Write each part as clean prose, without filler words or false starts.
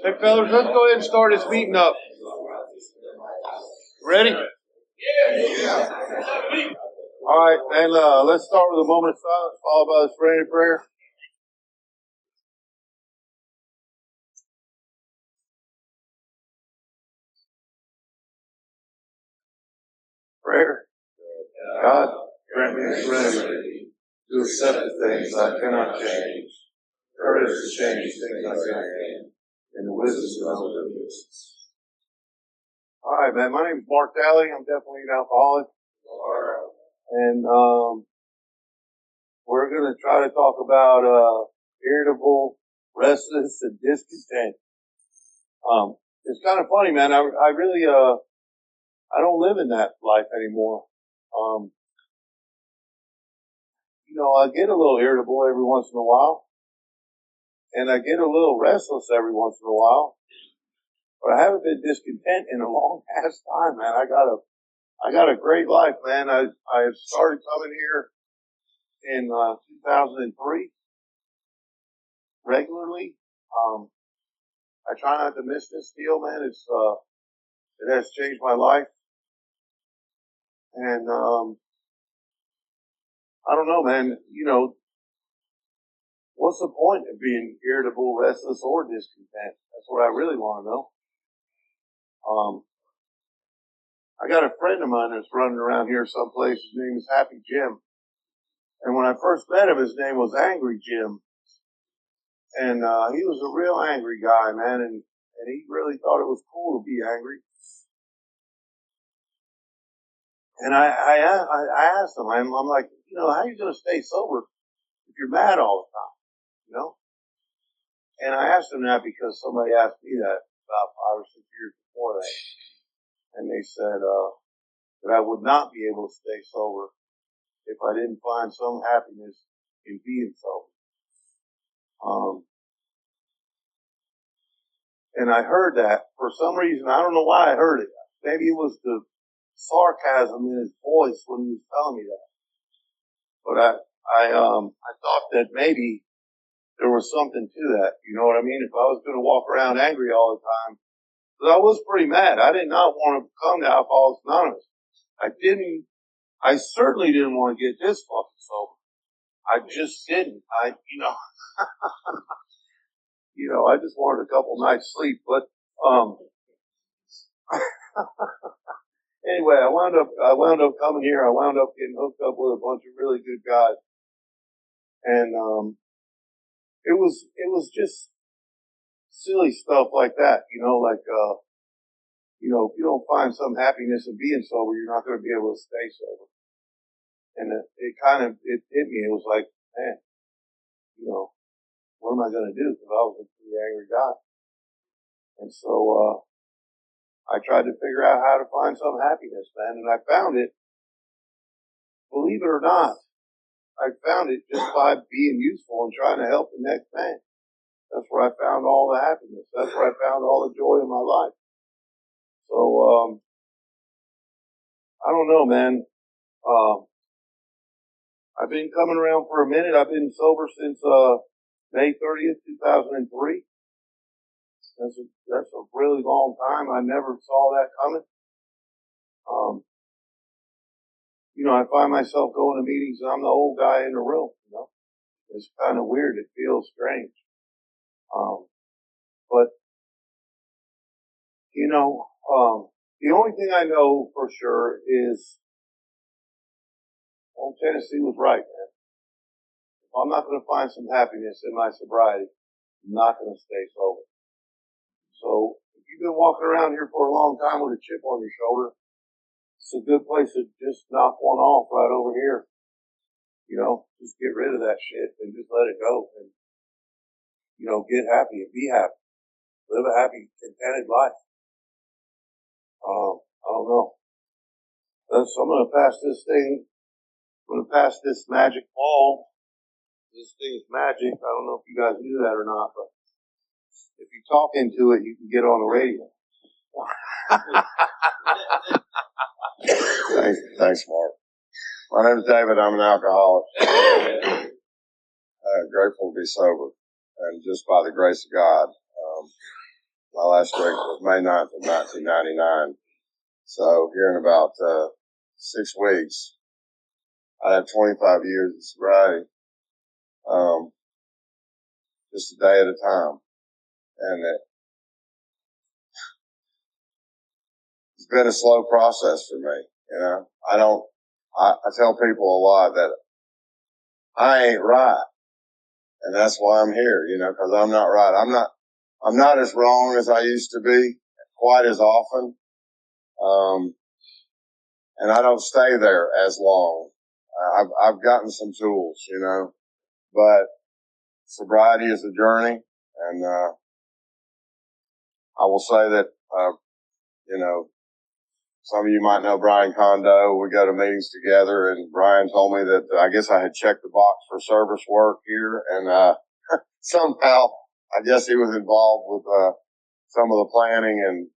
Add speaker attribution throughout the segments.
Speaker 1: Hey, fellas, let's go ahead and start this meeting up. Ready? All right, and let's start with a moment of silence, followed by the serenity prayer. Prayer. God, grant me serenity to accept the things I cannot change, courage to change things I can, and the wisdom to know the business. All right, man. My name is Mark Daly. I'm definitely an alcoholic. And we're going to try to talk about irritable, restless, and discontent. It's kind of funny, man. I really I don't live in that life anymore. I get a little irritable every once in a while, and I get a little restless every once in a while. But I haven't been discontent in a long ass time, man. I got a great life, man. I started coming here in 2003 regularly. I try not to miss this deal, man. It has changed my life, and I don't know, man. What's the point of being irritable, restless, or discontent? That's what I really want to know. I got a friend of mine that's running around here someplace. His name is Happy Jim. And when I first met him, his name was Angry Jim. And he was a real angry guy, man. And he really thought it was cool to be angry. And I asked him, I'm like, how are you going to stay sober if you're mad all the time? And I asked him that because somebody asked me that about 5 or 6 years before that. And they said that I would not be able to stay sober if I didn't find some happiness in being sober. And I heard that for some reason. I don't know why I heard it. Maybe it was the sarcasm in his voice when he was telling me that. But I thought that maybe there was something to that. You know what I mean? If I was going to walk around angry all the time, because I was pretty mad. I did not want to come to Alcoholics Anonymous. I certainly didn't want to get this fucking sober. I just didn't. I just wanted a couple nights sleep. But anyway, I wound up coming here. I wound up getting hooked up with a bunch of really good guys, and it was just silly stuff like that. If you don't find some happiness in being sober, you're not going to be able to stay sober. And it hit me. It was like, man, what am I going to do? Because I was a pretty angry guy. And so, I tried to figure out how to find some happiness, man. And I found it, believe it or not, I found it just by being useful and trying to help the next man. That's where I found all the happiness. That's where I found all the joy in my life. So, I don't know, man. I've been coming around for a minute. I've been sober since, May 30th, 2003. That's a really long time. I never saw that coming. I find myself going to meetings and I'm the old guy in the room, It's kind of weird. It feels strange. But the only thing I know for sure is old Tennessee was right, man. If I'm not going to find some happiness in my sobriety, I'm not going to stay sober. So if you've been walking around here for a long time with a chip on your shoulder, it's a good place to just knock one off right over here. Just get rid of that shit and just let it go and, get happy and be happy. Live a happy, contented life. I don't know. So I'm going to pass this thing. I'm going to pass this magic ball. This thing is magic. I don't know if you guys knew that or not, but if you talk into it, you can get on the radio.
Speaker 2: Thanks, Mark. My name is David. I'm an alcoholic. Grateful to be sober, and just by the grace of God, My last drink was May 9th of 1999. So here in about 6 weeks, I have 25 years of sobriety, just a day at a time. And it's been a slow process for me. You know, I tell people a lot that I ain't right. And that's why I'm here, you know, cause I'm not right. I'm not as wrong as I used to be quite as often. And I don't stay there as long. I've gotten some tools, you know, but sobriety is a journey. And, I will say that, you know, some of you might know Brian Kondo. We go to meetings together, and Brian told me that I guess I had checked the box for service work here, and somehow I guess he was involved with some of the planning, and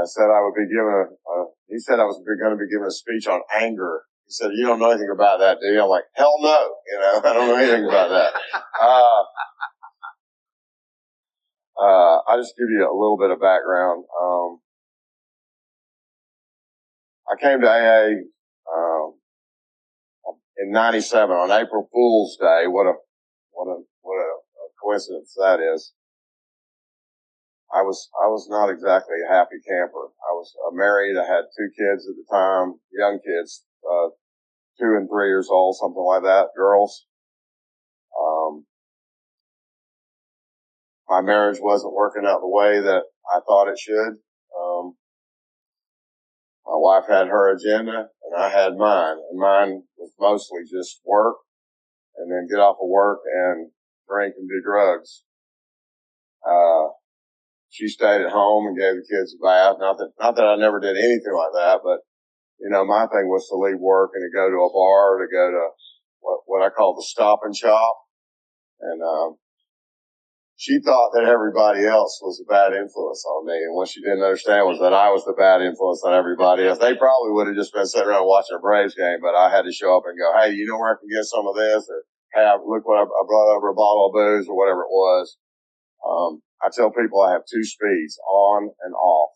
Speaker 2: said I would be given he said I was going to be given a speech on anger. He said, "You don't know anything about that, do you?" I'm like, "Hell no, you know, I don't know anything about that." I'll just give you a little bit of background. I came to AA in '97 on April Fool's Day. What a coincidence that is. I was not exactly a happy camper. I was married. I had 2 kids at the time, young kids, 2 and 3 years old, something like that, girls. My marriage wasn't working out the way that I thought it should. My wife had her agenda and I had mine, and mine was mostly just work and then get off of work and drink and do drugs. She stayed at home and gave the kids a bath. Not that I never did anything like that, but you know, my thing was to leave work and to go to a bar, or to go to what I call the stop and shop. And, she thought that everybody else was a bad influence on me. And what she didn't understand was that I was the bad influence on everybody else. They probably would have just been sitting around watching a Braves game, but I had to show up and go, "Hey, you know where I can get some of this?" Or, "Hey, look what I brought over, a bottle of booze," or whatever it was. I tell people I have 2 speeds, on and off.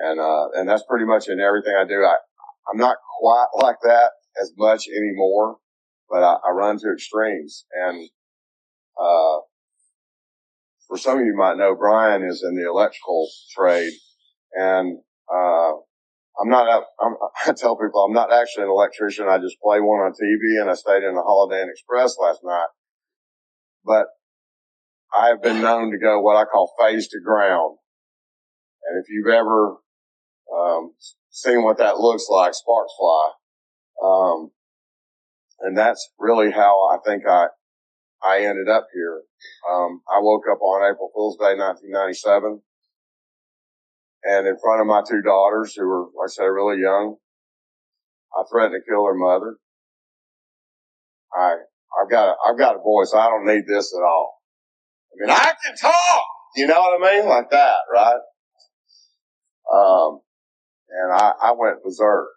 Speaker 2: And that's pretty much in everything I do. I'm not quite like that as much anymore, but I run to extremes. And, for some of you might know, Brian is in the electrical trade, and, I tell people I'm not actually an electrician. I just play one on TV, and I stayed in the Holiday Inn Express last night. But I have been known to go what I call phase to ground. And if you've ever, seen what that looks like, sparks fly. And that's really how I think I ended up here. I woke up on April Fool's Day, 1997, and in front of my 2 daughters, who were, like I say, really young, I threatened to kill their mother. I've got a voice. I don't need this at all. I mean, I can talk, you know what I mean? Like that, right? And I went berserk.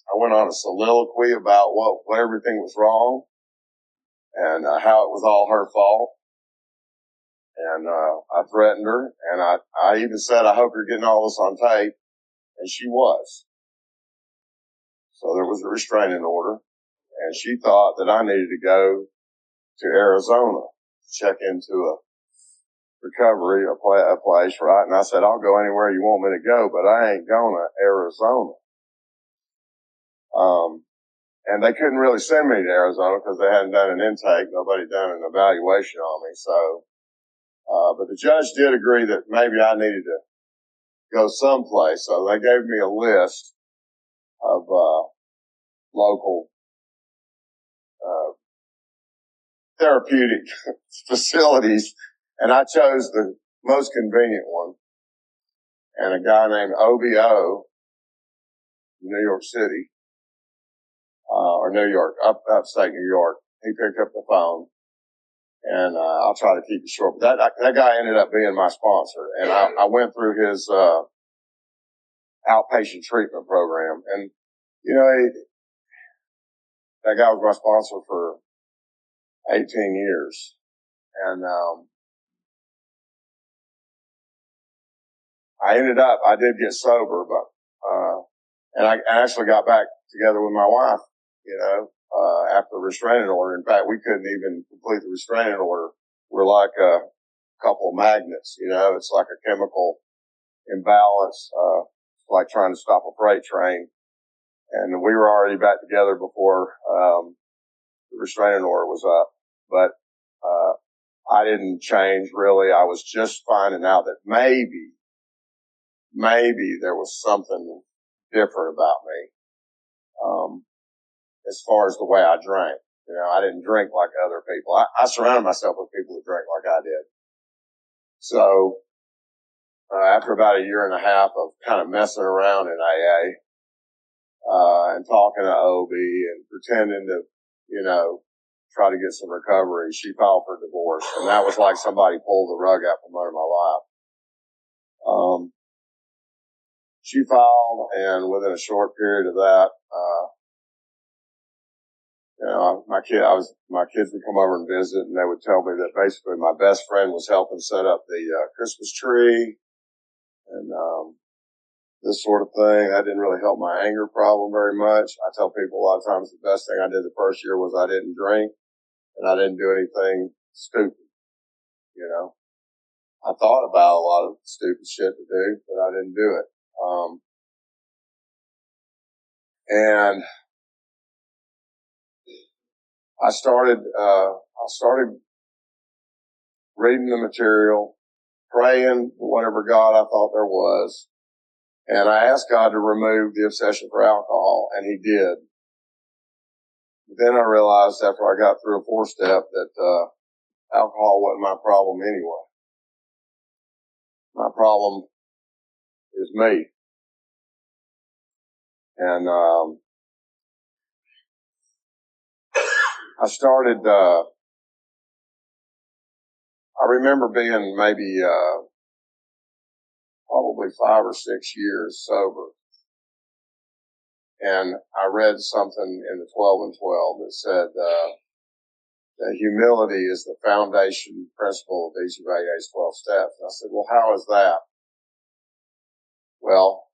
Speaker 2: I went on a soliloquy about what everything was wrong, and how it was all her fault. And I threatened her, and I even said, "I hope you're getting all this on tape," and she was. So there was a restraining order, and she thought that I needed to go to Arizona to check into a recovery, a place, right? And I said, "I'll go anywhere you want me to go, but I ain't going to Arizona." And they couldn't really send me to Arizona because they hadn't done an intake. Nobody had done an evaluation on me. So, but the judge did agree that maybe I needed to go someplace. So they gave me a list of, local, therapeutic facilities, and I chose the most convenient one. And a guy named OBO, New York City, or New York, upstate New York, he picked up the phone, and I'll try to keep it short. But that guy ended up being my sponsor, and I went through his outpatient treatment program. And you know, that guy was my sponsor for 18 years, and I did get sober, but, and I actually got back together with my wife, after the restraining order. In fact, we couldn't even complete the restraining order. We're like a couple of magnets, it's like a chemical imbalance, like trying to stop a freight train. And we were already back together before, the restraining order was up. But, I didn't change really. I was just finding out that maybe there was something different about me, as far as the way I drank. I didn't drink like other people. I surrounded myself with people who drank like I did. So, after about a year and a half of kind of messing around in AA, and talking to OB and pretending to, try to get some recovery, she filed for divorce. And that was like somebody pulled the rug out from under my lap. She filed, and within a short period of that, my kids would come over and visit, and they would tell me that basically my best friend was helping set up the Christmas tree and this sort of thing. That didn't really help my anger problem very much. I tell people a lot of times the best thing I did the first year was I didn't drink and I didn't do anything stupid. I thought about a lot of stupid shit to do, but I didn't do it. And I started reading the material, praying for whatever God I thought there was. And I asked God to remove the obsession for alcohol, and He did. Then I realized after I got through a 4-step that, alcohol wasn't my problem anyway. My problem is me. And, I remember being maybe, probably 5 or 6 years sober. And I read something in the 12 and 12 that said, that humility is the foundation principle of each of AA's 12 steps. And I said, well, how is that? Well,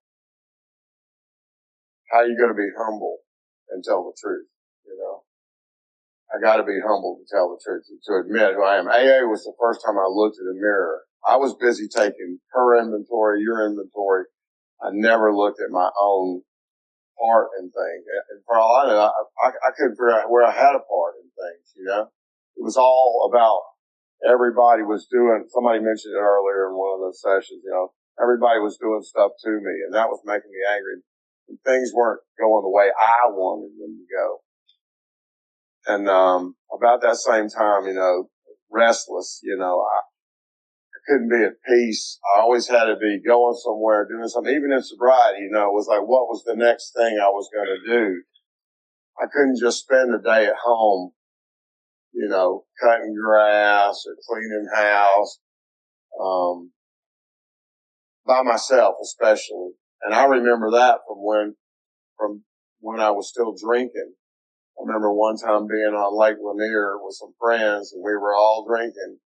Speaker 2: how are you going to be humble and tell the truth? I got to be humble to tell the truth, to admit who I am. AA was the first time I looked at a mirror. I was busy taking her inventory, your inventory. I never looked at my own part in things. And for all I know, I couldn't figure out where I had a part in things, It was all about everybody was doing, somebody mentioned it earlier in one of those sessions, everybody was doing stuff to me, and that was making me angry. And things weren't going the way I wanted them to go. And, about that same time, restless, I couldn't be at peace. I always had to be going somewhere, doing something. Even in sobriety, it was like, what was the next thing I was going to do? I couldn't just spend the day at home, cutting grass or cleaning house, by myself especially. And I remember that from when I was still drinking. I remember one time being on Lake Lanier with some friends, and we were all drinking.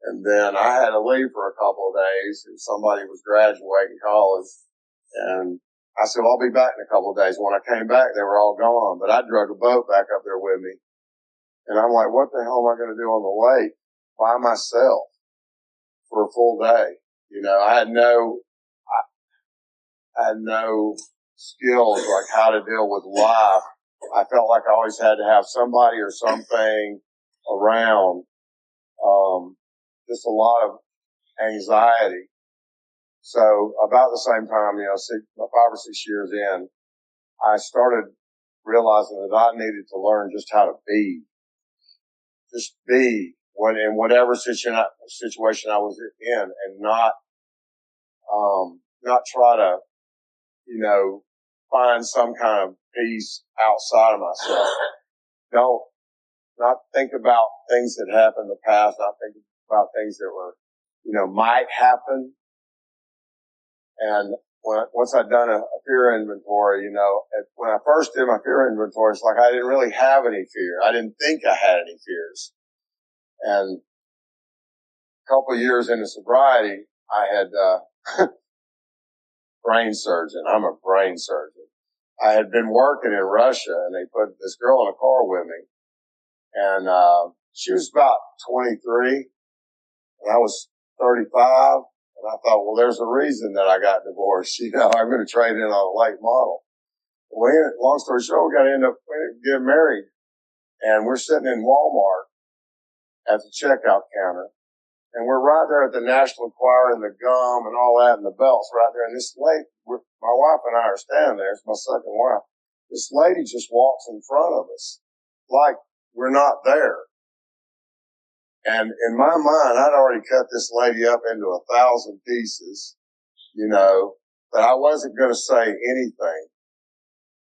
Speaker 2: And then I had to leave for a couple of days, and somebody was graduating college. And I said, well, I'll be back in a couple of days. When I came back, they were all gone, but I drug a boat back up there with me. And I'm like, what the hell am I going to do on the lake by myself for a full day? I had no skills like how to deal with life. I felt like I always had to have somebody or something around. Just a lot of anxiety. So about the same time, 5 or 6 years in, I started realizing that I needed to learn just how to be. Just be in whatever situation I was in, and not try to, find some kind of peace outside of myself. Not think about things that happened in the past, not think about things that were, might happen. And once I'd done a fear inventory, when I first did my fear inventory, it's like I didn't really have any fear. I didn't think I had any fears. And a couple of years into sobriety, I had, brain surgeon. I'm a brain surgeon. I had been working in Russia, and they put this girl in a car with me, and she was about 23, and I was 35, and I thought, well, there's a reason that I got divorced. You know, I'm going to trade in on a late model. Well, long story short, we got to end up getting married, and we're sitting in Walmart at the checkout counter, and we're right there at the National Enquirer and the gum and all that and the belts right there. And this lady, my wife and I are standing there. It's my second wife. This lady just walks in front of us like we're not there. And in my mind, I'd already cut this lady up into 1,000 pieces, you know, but I wasn't going to say anything.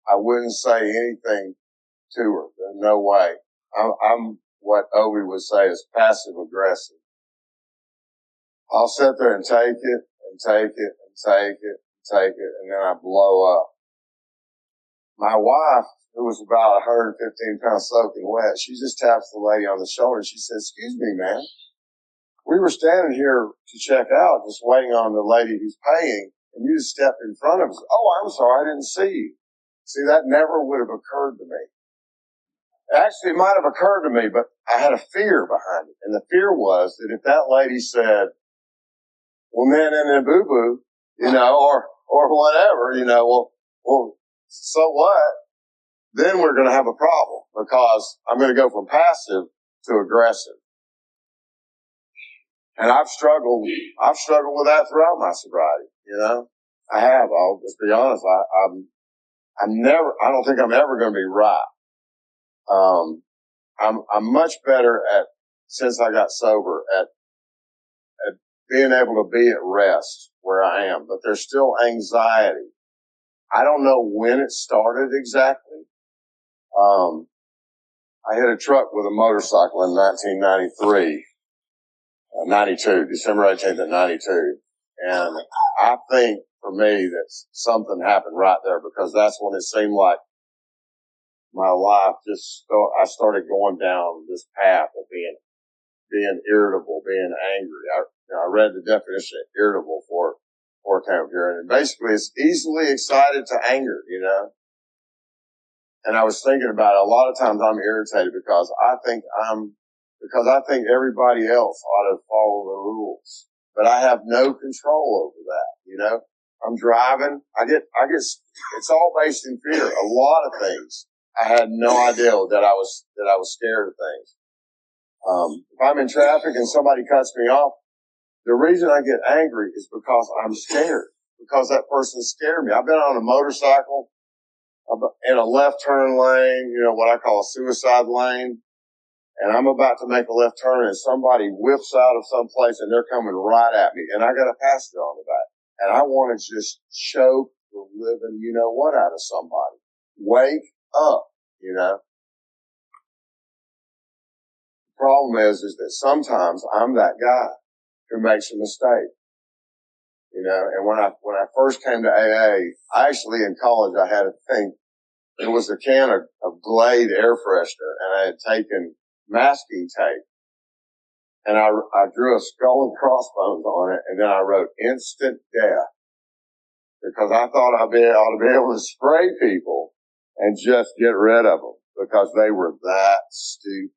Speaker 2: I wouldn't say anything to her. There's no way. I'm what Obi would say is passive aggressive. I'll sit there and take it and take it and take it and take it, and then I blow up. My wife, who was about 115 pounds soaking wet, she just taps the lady on the shoulder and she says, "Excuse me, man. We were standing here to check out, just waiting on the lady who's paying, and you just stepped in front of us." "Oh, I'm sorry, I didn't see you." See, that never would have occurred to me. Actually, it might have occurred to me, but I had a fear behind it. And the fear was that if that lady said, "Well, man, and then boo-boo," you know, or whatever, you know, well, so what? Then we're going to have a problem because I'm going to go from passive to aggressive. And I've struggled with that throughout my sobriety, you know. I have. I'll just be honest. I don't think I'm ever going to be right. I'm much better since I got sober at being able to be at rest where I am, but there's still anxiety. I don't know when it started exactly. I hit a truck with a motorcycle in 92, December 18th of 92. And I think for me that something happened right there because that's when it seemed like my life I started going down this path of being irritable, being angry. I read the definition of irritable for it came up here, and basically it's easily excited to anger, you know. And I was thinking about it. A lot of times I'm irritated because I think everybody else ought to follow the rules, but I have no control over that, you know. I'm driving. It's all based in fear. A lot of things. I had no idea that I was scared of things. If I'm in traffic and somebody cuts me off, the reason I get angry is because I'm scared, because that person scared me. I've been on a motorcycle in a left turn lane, you know, what I call a suicide lane, and I'm about to make a left turn and somebody whips out of some place and they're coming right at me and I got a passenger on the back and I want to just choke the living, you know what, out of somebody. Wake up, you know. The problem is that sometimes I'm that guy who makes a mistake, you know. And when I first came to AA, actually in college I had a thing. It was a can of Glade air freshener, and I had taken masking tape, and I drew a skull and crossbones on it, and then I wrote "instant death" because I thought I ought to be able to spray people and just get rid of them because they were that stupid.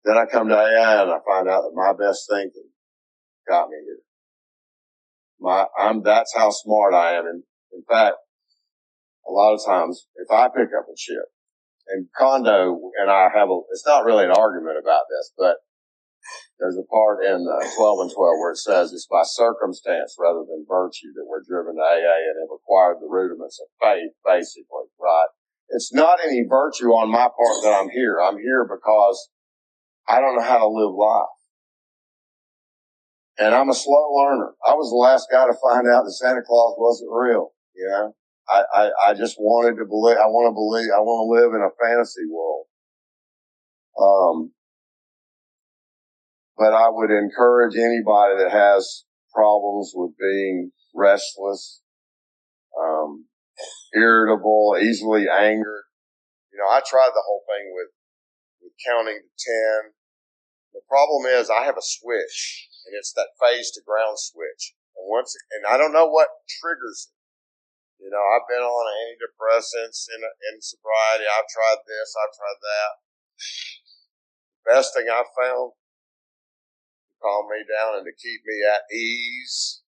Speaker 2: Then I come to AA and I find out that my best thinking got me here. That's how smart I am. And in fact, a lot of times if I pick up a chip, and Kondo and I it's not really an argument about this, but there's a part in 12 and 12 where it says it's by circumstance rather than virtue that we're driven to AA and have acquired the rudiments of faith, basically, right? It's not any virtue on my part that I'm here. I'm here because I don't know how to live life. And I'm a slow learner. I was the last guy to find out that Santa Claus wasn't real, you know. I just wanted to believe, I want to live in a fantasy world. But I would encourage anybody that has problems with being restless, irritable, easily angered. You know, I tried the whole thing with counting to 10. The problem is I have a switch, and it's that phase to ground switch. And and I don't know what triggers it. You know, I've been on antidepressants in sobriety. I've tried this. I've tried that. The best thing I've found to calm me down and to keep me at ease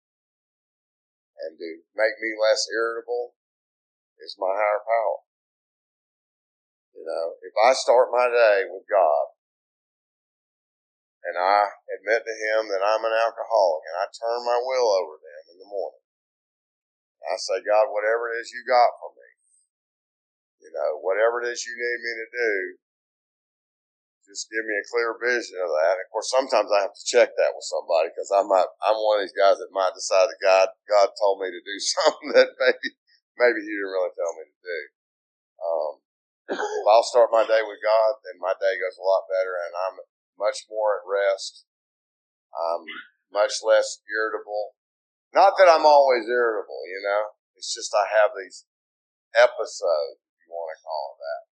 Speaker 2: and to make me less irritable is my higher power. You know, if I start my day with God and I admit to Him that I'm an alcoholic and I turn my will over to Him in the morning, I say, God, whatever it is you got for me, you know, whatever it is you need me to do, just give me a clear vision of that. And of course, sometimes I have to check that with somebody because I'm one of these guys that might decide that God told me to do something that maybe He didn't really tell me to do. If I'll start my day with God, then my day goes a lot better, and I'm much more at rest. I'm much less irritable. Not that I'm always irritable, you know. It's just I have these episodes, if you want to call it that.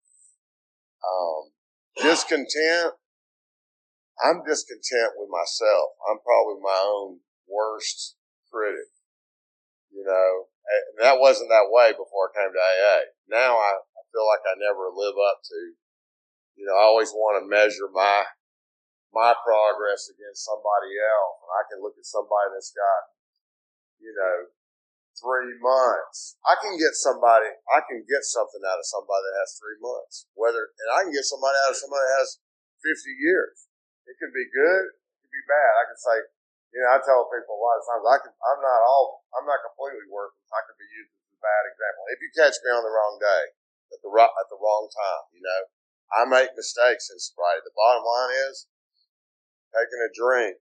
Speaker 2: Discontent. I'm discontent with myself. I'm probably my own worst critic, you know. And that wasn't that way before I came to AA. Now I feel like I never live up to, you know, I always want to measure my progress against somebody else. And I can look at somebody that's got, you know, 3 months. I can get something out of somebody that has 3 months. And I can get somebody out of somebody that has 50 years. It can be good, it can be bad. I can say, you know, I tell people a lot of times, I'm not completely worthless. I could be used as a bad example. If you catch me on the wrong day, at the wrong time, you know, I make mistakes in sobriety. The bottom line is, taking a drink,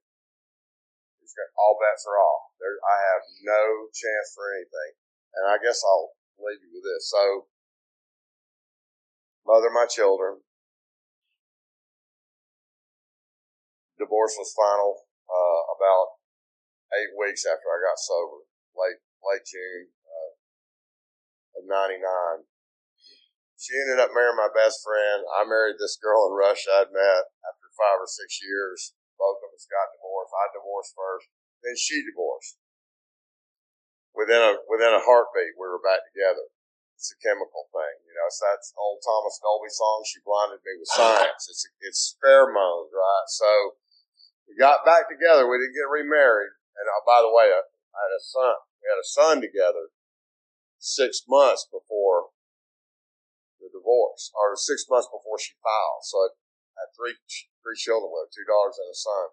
Speaker 2: all bets are off. I have no chance for anything. And I guess I'll leave you with this. So, mother of my children, divorce was final about 8 weeks after I got sober, late June of '99. She ended up marrying my best friend. I married this girl in Russia I'd met after 5 or 6 years. Both of us got divorced. I divorced first, then she divorced. Within a heartbeat, we were back together. It's a chemical thing, you know. So that's old Thomas Dolby song. She blinded me with science. It's pheromones, right? So we got back together. We didn't get remarried. And by the way, I had a son. We had a son together 6 months before the divorce, or 6 months before she filed. So I had three children with her, 2 daughters and a son.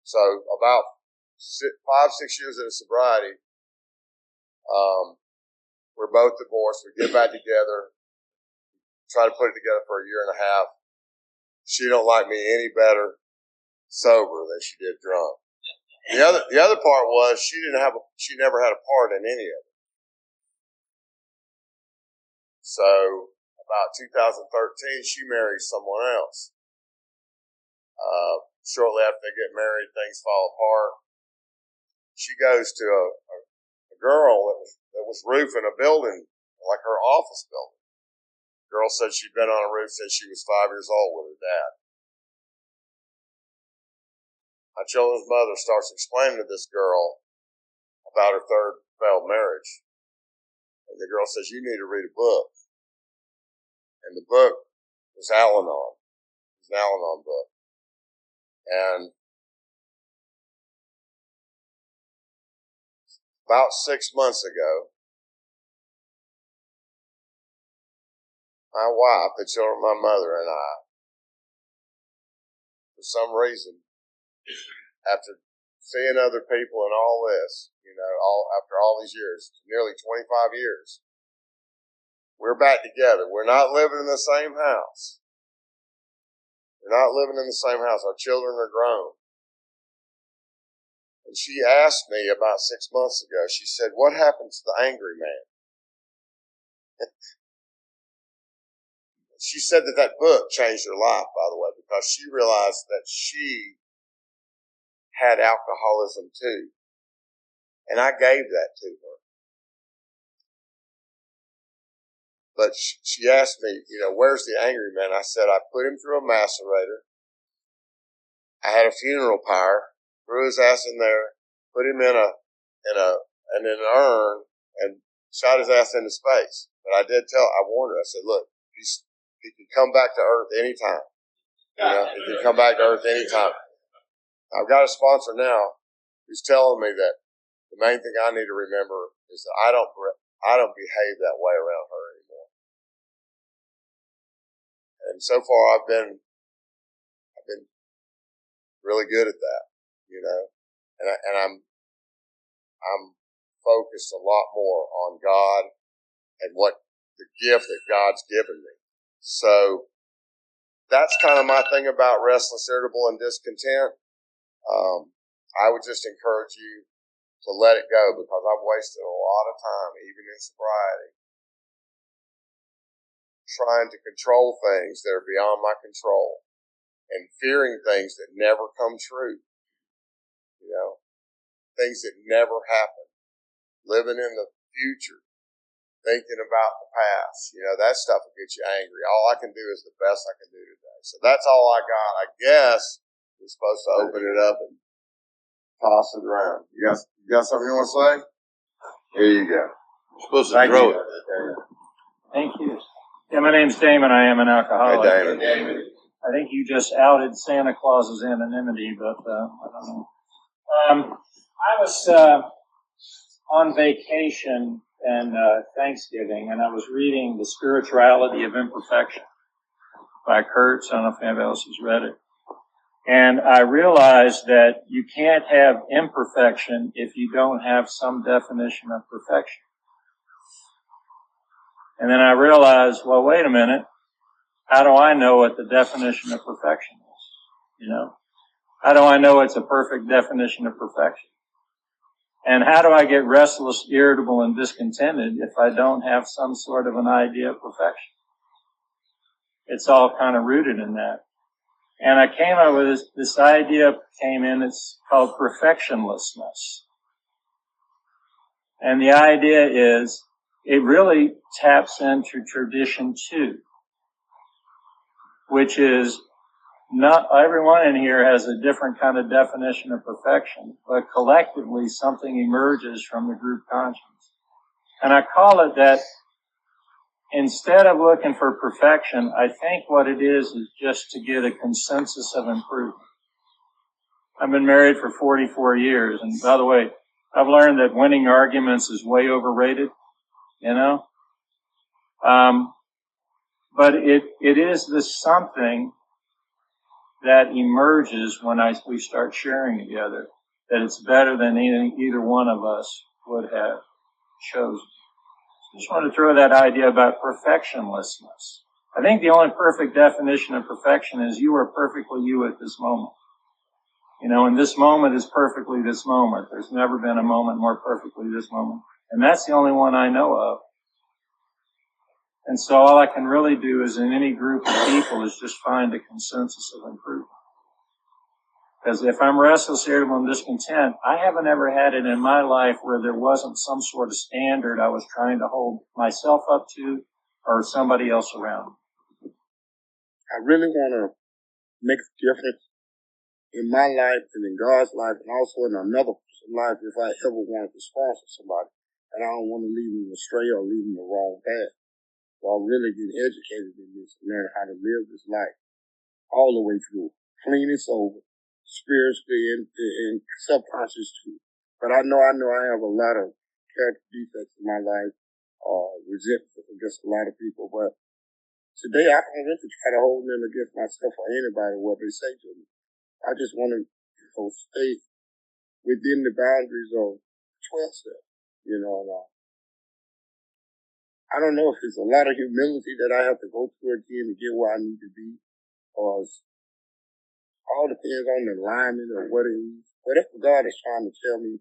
Speaker 2: So about 5-6 years into sobriety, we're both divorced. We get back together, try to put it together for a year and a half. She don't like me any better sober than she did drunk. The other part was she never had a part in any of it. So about 2013, she marries someone else. Shortly after they get married, things fall apart. She goes to a girl that was roofing a building, like her office building. The girl said she'd been on a roof since she was 5 years old with her dad. My children's mother starts explaining to this girl about her third failed marriage. And the girl says, you need to read a book. And the book was Al-Anon. It was an Al-Anon book. And about 6 months ago, my wife, the children, my mother, and I, for some reason, after seeing other people and all this, you know, after all these years, nearly 25 years, we're back together. We're not living in the same house. Our children are grown. And she asked me about 6 months ago, she said, what happened to the angry man? She said that book changed her life, by the way, because she realized that she had alcoholism too. And I gave that to her. But she asked me, you know, where's the angry man? I said, I put him through a macerator. I had a funeral pyre, threw his ass in there, put him in in an urn and shot his ass into space. But I warned her. I said, look, he can come back to Earth anytime. He can come back to Earth anytime. I've got a sponsor now who's telling me that the main thing I need to remember is that I don't behave that way around her anymore. And so far, I've been really good at that, and I'm focused a lot more on God and what the gift that God's given me. So that's kind of my thing about restless, irritable, and discontent. I would just encourage you to let it go, because I've wasted a lot of time, even in sobriety, trying to control things that are beyond my control and fearing things that never come true, things that never happen, living in the future, thinking about the past. That stuff will get you angry. All I can do is the best I can do today. So that's all I got. I guess we're supposed to open it up and toss it around. You got something you want to say? Here you go. You're supposed to throw it.
Speaker 3: Thank you. Yeah, my name's Damon. I am an alcoholic.
Speaker 2: Hey, Damon.
Speaker 3: I think you just outed Santa Claus's anonymity, but I don't know. I was on vacation and Thanksgiving, and I was reading The Spirituality of Imperfection by Kurtz. I don't know if anybody else has read it. And I realized that you can't have imperfection if you don't have some definition of perfection. And then I realized, well, wait a minute. How do I know what the definition of perfection is? How do I know it's a perfect definition of perfection? And how do I get restless, irritable, and discontented if I don't have some sort of an idea of perfection? It's all kind of rooted in that. And I came up with this idea it's called perfectionlessness. And the idea is, it really taps into tradition too, which is not everyone in here has a different kind of definition of perfection, but collectively something emerges from the group conscience. And I call it that instead of looking for perfection, I think what it is just to get a consensus of improvement. I've been married for 44 years, and by the way, I've learned that winning arguments is way overrated, but it is this something that emerges when we start sharing together, that it's better than either one of us would have chosen. Just want to throw that idea about perfectionlessness. I think the only perfect definition of perfection is you are perfectly you at this moment. And this moment is perfectly this moment. There's never been a moment more perfectly this moment. And that's the only one I know of. And so all I can really do is in any group of people is just find a consensus of improvement. Because if I'm restless, irritable, and discontent, I haven't ever had it in my life where there wasn't some sort of standard I was trying to hold myself up to or somebody else around me.
Speaker 4: I really want to make a difference in my life and in God's life and also in another person's life if I ever wanted to sponsor somebody. And I don't want to lead them astray or lead them the wrong path. So I'm really getting educated in this and learn how to live this life all the way through, clean and sober, spiritually and subconscious too. But I know I have a lot of character defects in my life, resentment against a lot of people. But today I don't want to try to hold them against myself or anybody, what they say to me. I just want to stay within the boundaries of 12 steps, and I don't know if it's a lot of humility that I have to go through again to get where I need to be, or it's all depends on the alignment or what it is. Whatever God is trying to tell me,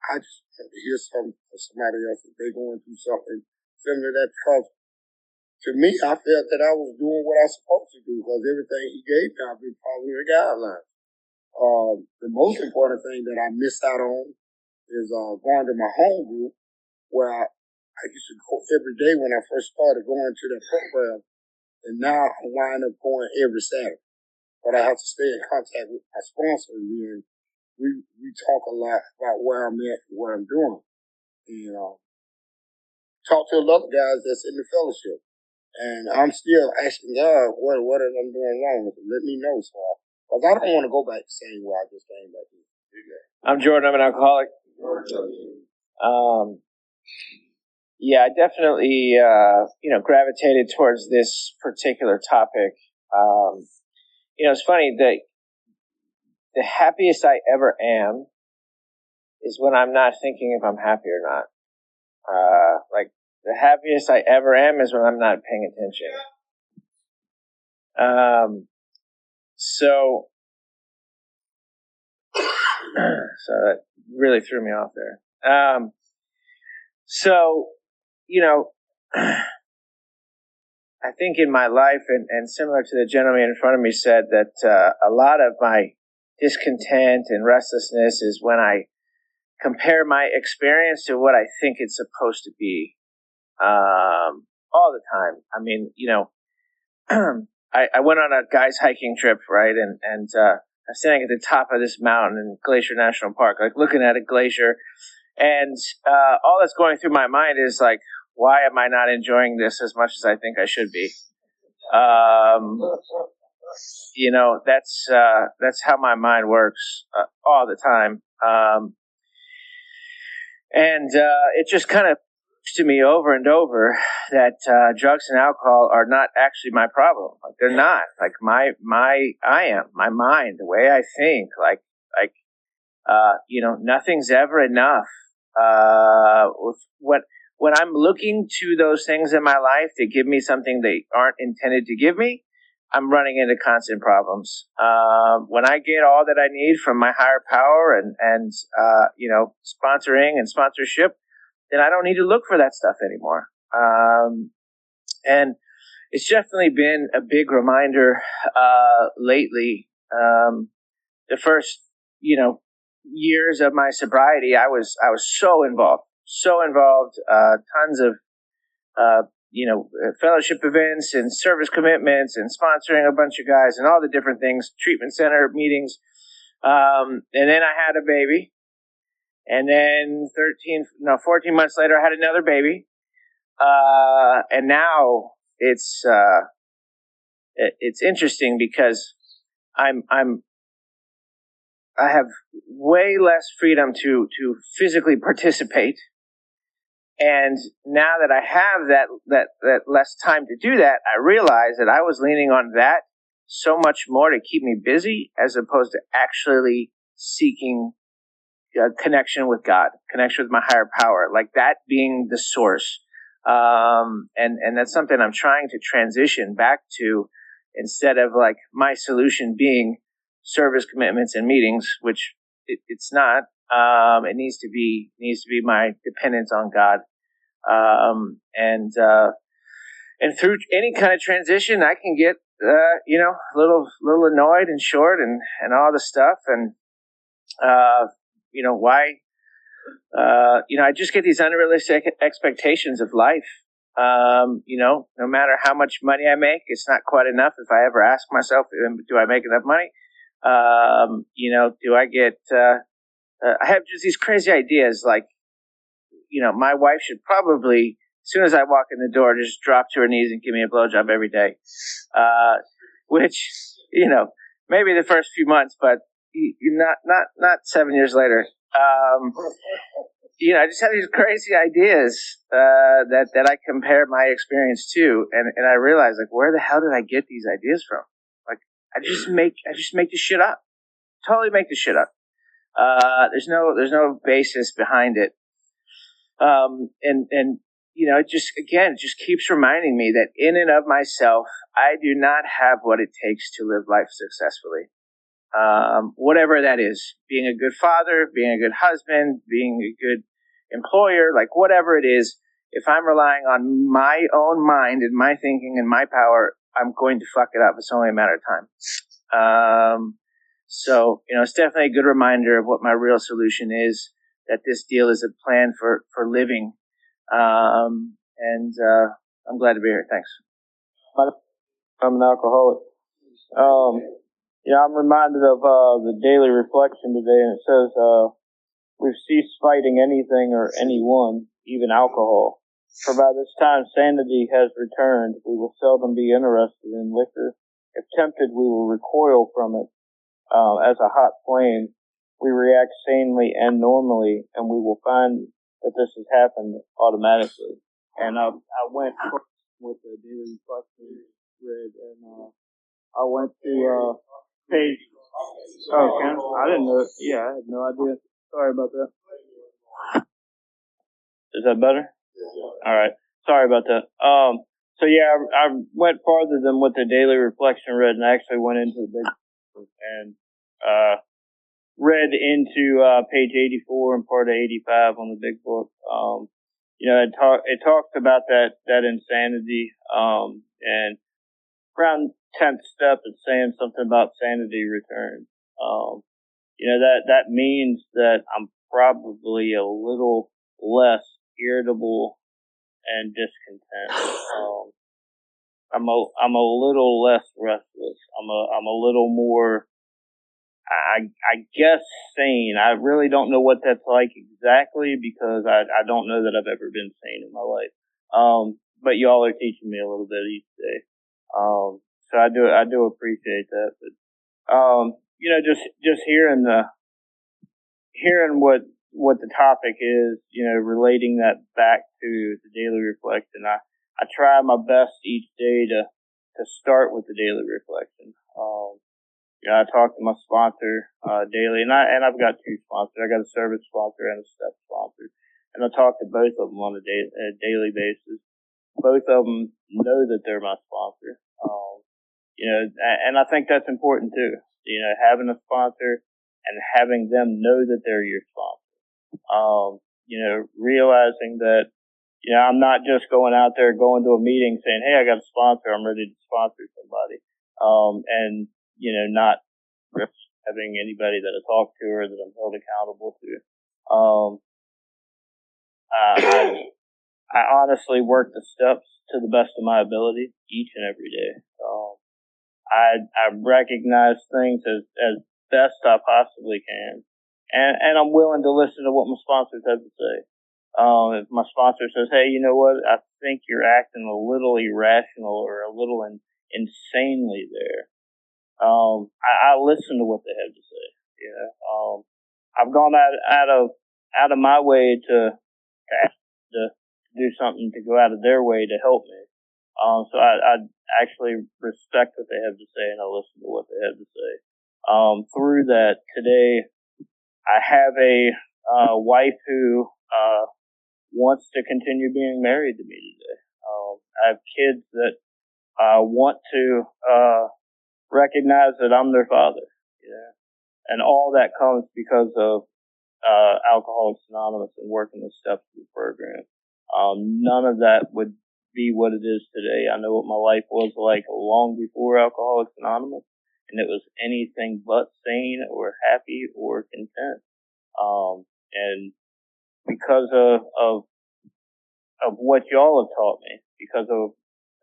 Speaker 4: I just want to hear something from somebody else if they're going through something similar to that. Because to me, I felt that I was doing what I was supposed to do because everything He gave me, I've been following the guidelines. The most important thing that I missed out on is going to my home group, where I used to go every day when I first started going to that program, and now I wind up going every Saturday. But I have to stay in contact with my sponsor, and then we talk a lot about where I'm at and what I'm doing. And talk to a lot of guys that's in the fellowship. And I'm still asking God, what am I doing wrong? Let me know, so because I don't want to go back the same way I just came back in.
Speaker 5: I'm Jordan. I'm an alcoholic. Yeah, I definitely, gravitated towards this particular topic. It's funny that the happiest I ever am is when I'm not thinking if I'm happy or not. Like the happiest I ever am is when I'm not paying attention. So that really threw me off there. I think in my life, and similar to the gentleman in front of me said, that a lot of my discontent and restlessness is when I compare my experience to what I think it's supposed to be all the time. I mean, I went on a guy's hiking trip, right? And I'm standing at the top of this mountain in Glacier National Park, like looking at a glacier. And all that's going through my mind is like, why am I not enjoying this as much as I think I should be? That's how my mind works all the time. It just kind of proves to me over and over that drugs and alcohol are not actually my problem. Like they're not. Like my mind, the way I think, nothing's ever enough. When I'm looking to those things in my life to give me something they aren't intended to give me, I'm running into constant problems. When I get all that I need from my higher power and sponsoring and sponsorship, then I don't need to look for that stuff anymore. And it's definitely been a big reminder lately. The first, years of my sobriety, I was so involved, tons of, fellowship events and service commitments and sponsoring a bunch of guys and all the different things, treatment center meetings. And then I had a baby. And then 14 months later, I had another baby. And now it's interesting because I have way less freedom to physically participate. And now that I have that less time to do that, I realize that I was leaning on that so much more to keep me busy as opposed to actually seeking connection with God, connection with my higher power, like that being the source. And that's something I'm trying to transition back to, instead of like my solution being service commitments and meetings, which it's not. It needs to be my dependence on God. And through any kind of transition, I can get, a little annoyed and short and all the stuff. And, why, I just get these unrealistic expectations of life. No matter how much money I make, it's not quite enough. If I ever ask myself, do I make enough money? Do I get, I have just these crazy ideas like, my wife should probably, as soon as I walk in the door, just drop to her knees and give me a blowjob every day. Which, maybe the first few months, but not 7 years later. I just have these crazy ideas that I compare my experience to, and I realize, like, where the hell did I get these ideas from? Like, I just make this shit up. Totally make this shit up. There's no basis behind it. It just keeps reminding me that in and of myself, I do not have what it takes to live life successfully. Whatever that is, being a good father, being a good husband, being a good employer, like whatever it is, if I'm relying on my own mind and my thinking and my power, I'm going to fuck it up. It's only a matter of time. It's definitely a good reminder of what my real solution is, that this deal is a plan for living. I'm glad to be here. Thanks.
Speaker 6: I'm an alcoholic. Yeah, I'm reminded of the daily reflection today, and it says, we've ceased fighting anything or anyone, even alcohol. For by this time sanity has returned. We will seldom be interested in liquor. If tempted, we will recoil from it as a hot flame. We react sanely and normally, and we will find that this has happened automatically. And I went with the daily reflection read, and I went to page. Oh, Ken, I didn't know. Yeah, I had no idea. Sorry about that. Is that better? All right. Sorry about that. So yeah, I went farther than what the daily reflection read, and I actually went into the big and read into page 84 and part of 85 on the big book. It talks about that insanity, and around 10th step, it's saying something about sanity return. That means that I'm probably a little less irritable and discontent. I'm a little less restless. I'm a little more, I guess, sane. I really don't know what that's like exactly, because I don't know that I've ever been sane in my life. But y'all are teaching me a little bit each day. So I do appreciate that. But just hearing what the topic is, relating that back to the daily reflection. I try my best each day to start with the daily reflection. I talk to my sponsor daily, and I've got two sponsors. I got a service sponsor and a step sponsor, and I talk to both of them on a daily basis. Both of them know that they're my sponsor. And I think that's important too. Having a sponsor and having them know that they're your sponsor. Realizing that, I'm not just going out there, going to a meeting saying, hey, I got a sponsor, I'm ready to sponsor somebody. And not having anybody that I talk to or that I'm held accountable to. I honestly work the steps to the best of my ability each and every day. I recognize things as best I possibly can. And I'm willing to listen to what my sponsors have to say. If my sponsor says, hey, you know what, I think you're acting a little irrational or a little insanely there. I listen to what they have to say. I've gone out of my way to do something, to go out of their way to help me. So I actually respect what they have to say, and I listen to what they have to say. Through that, today, I have a wife who wants to continue being married to me today. I have kids that want to recognize that I'm their father. And all that comes because of Alcoholics Anonymous and working the steps of the program. None of that would be what it is today. I know what my life was like long before Alcoholics Anonymous, and it was anything but sane or happy or content. And because of what y'all have taught me, because of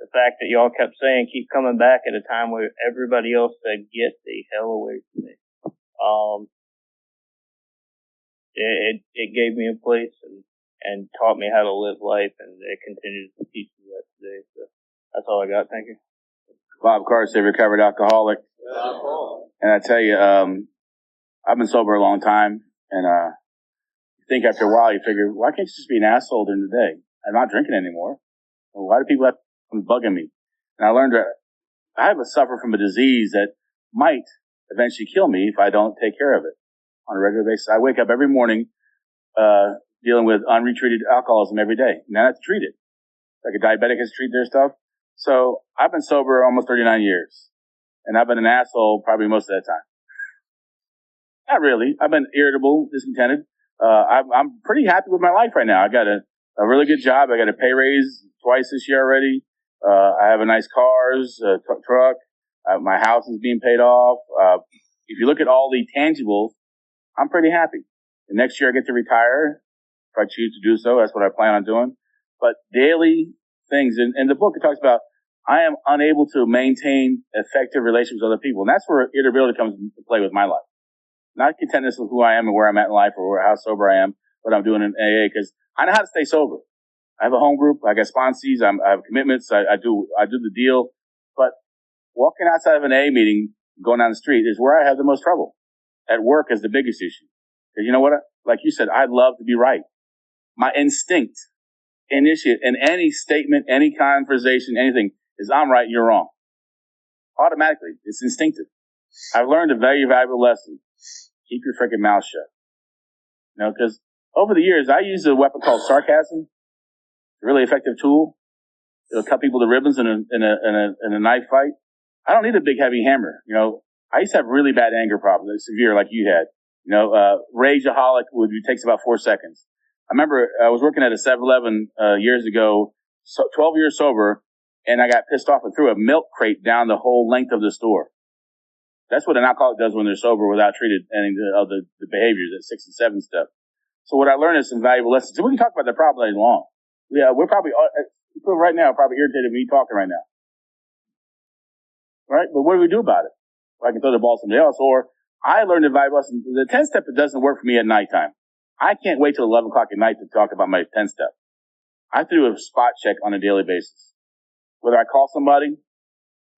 Speaker 6: the fact that y'all kept saying, keep coming back at a time where everybody else said, get the hell away from me. It gave me a place and taught me how to live life, and it continues to teach me that today. So that's all I got. Thank you.
Speaker 7: Bob Carson, recovered alcoholic. And I tell you, I've been sober a long time, and you think after a while, you figure, why can't you just be an asshole during the day? I'm not drinking anymore. Why do people have to bugging me? And I learned that I have suffer from a disease that might eventually kill me if I don't take care of it on a regular basis. I wake up every morning dealing with untreated alcoholism every day, and I have to treat it. Like a diabetic has to treat their stuff. So I've been sober almost 39 years, and I've been an asshole probably most of that time. Not really. I've been irritable, discontented. I'm pretty happy with my life right now. I got a really good job. I got a pay raise twice this year already. I have a nice cars, truck. My house is being paid off. If you look at all the tangibles, I'm pretty happy. The next year I get to retire if I choose to do so. That's what I plan on doing. But daily things, in the book it talks about, I am unable to maintain effective relationships with other people. And that's where irritability comes into play with my life. Not contentness with who I am and where I'm at in life or how sober I am, what I'm doing in AA, because I know how to stay sober. I have a home group. I got sponsees. I have commitments. I do the deal. But walking outside of an AA meeting, going down the street is where I have the most trouble. At work is the biggest issue. Because you know what? Like you said, I love to be right. My instinct, initiate in any statement, any conversation, anything is I'm right, you're wrong. Automatically. It's instinctive. I've learned a very valuable lesson. Keep your freaking mouth shut. You know, because over the years, I used a weapon called sarcasm. A really effective tool. It'll cut people to ribbons in a knife fight. I don't need a big heavy hammer. You know, I used to have really bad anger problems, severe like you had. You know, rageaholic takes about 4 seconds. I remember I was working at a 7-Eleven years ago, 12 years sober, and I got pissed off and threw a milk crate down the whole length of the store. That's what an alcoholic does when they're sober without treated any of the behaviors at 6 and 7 step. So what I learned is some valuable lessons. And we can talk about the problem all day long. Yeah, we're probably, people right now are probably irritated with me talking right now. Right? But what do we do about it? I can throw the ball to somebody else, or I learned a valuable lesson. The 10-step, it doesn't work for me at nighttime. I can't wait till 11 o'clock at night to talk about my 10-step. I have to do a spot check on a daily basis. Whether I call somebody,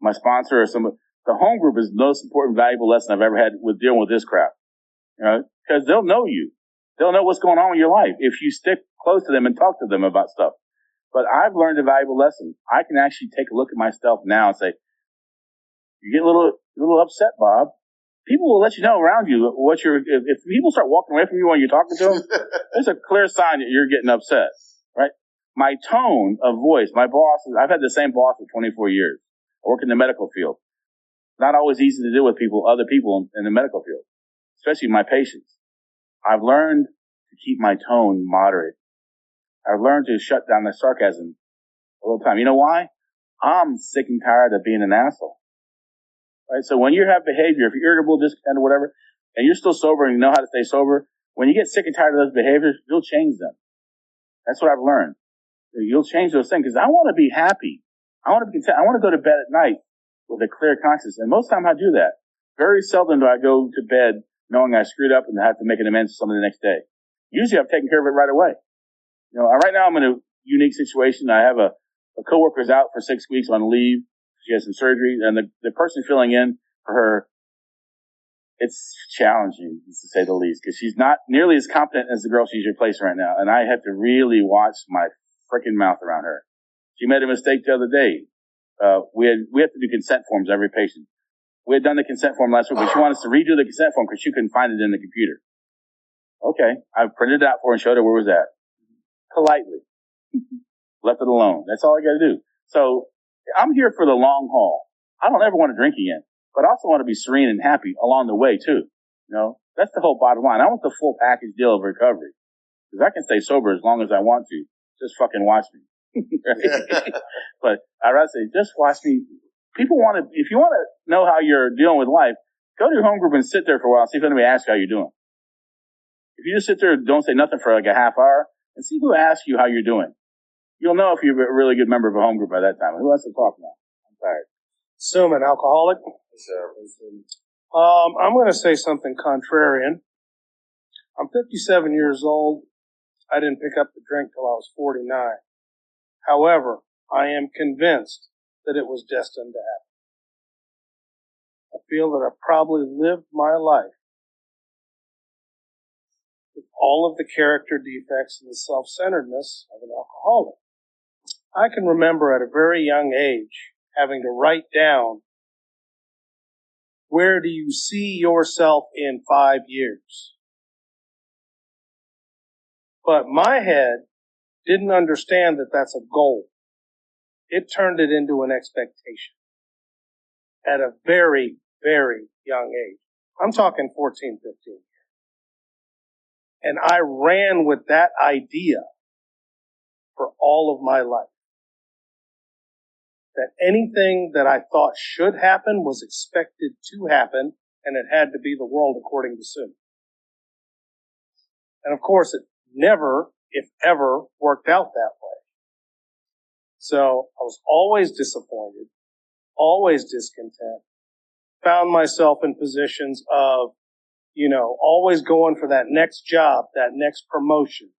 Speaker 7: my sponsor, or somebody, the home group is the most important, valuable lesson I've ever had with dealing with this crap. You know, because they'll know you. They'll know what's going on in your life if you stick close to them and talk to them about stuff. But I've learned a valuable lesson. I can actually take a look at myself now and say, you get a little upset, Bob. People will let you know around you if people start walking away from you when you're talking to them, there's a clear sign that you're getting upset, right? My tone of voice, my bosses, I've had the same boss for 24 years. I work in the medical field. Not always easy to deal with other people in the medical field, especially my patients. I've learned to keep my tone moderate. I've learned to shut down the sarcasm a little time. You know why? I'm sick and tired of being an asshole. Right? So when you have behavior, if you're irritable, discontent, or whatever, and you're still sober and you know how to stay sober, when you get sick and tired of those behaviors, you'll change them. That's what I've learned. You'll change those things because I want to be happy. I want to be content. I want to go to bed at night with a clear conscience. And most of the time I do that. Very seldom do I go to bed knowing I screwed up and have to make an amends to somebody the next day. Usually I've taken care of it right away. You know, right now I'm in a unique situation. I have a coworker's out for 6 weeks on leave. She has some surgery, and the person filling in for her, it's challenging, to say the least, because she's not nearly as competent as the girl she's replacing right now. And I have to really watch my freaking mouth around her. She made a mistake the other day. We have to do consent forms every patient. We had done the consent form last week, but she wanted us to redo the consent form because she couldn't find it in the computer. Okay, I printed it out for her and showed her where it was at. Politely. Left it alone. That's all I got to do. So I'm here for the long haul. I don't ever want to drink again, but I also want to be serene and happy along the way too. You know, that's the whole bottom line. I want the full package deal of recovery because I can stay sober as long as I want to. Just fucking watch me. But I'd rather say, just watch me. People want to, if you want to know how you're dealing with life, go to your home group and sit there for a while and see if anybody asks you how you're doing. If you just sit there and don't say nothing for like a half hour and see who asks you how you're doing. You'll know if you're a really good member of a home group by that time. Who wants to talk now? I'm tired.
Speaker 8: Assume an alcoholic. I'm going to say something contrarian. I'm 57 years old. I didn't pick up the drink till I was 49. However, I am convinced that it was destined to happen. I feel that I probably lived my life with all of the character defects and the self-centeredness of an alcoholic. I can remember at a very young age having to write down, where do you see yourself in 5 years? But my head didn't understand that that's a goal. It turned it into an expectation at a very, very young age. I'm talking 14, 15 years. And I ran with that idea for all of my life. That anything that I thought should happen was expected to happen, and it had to be the world according to Sue. And of course, it never, if ever, worked out that way. So I was always disappointed, always discontent, found myself in positions of, always going for that next job, that next promotion.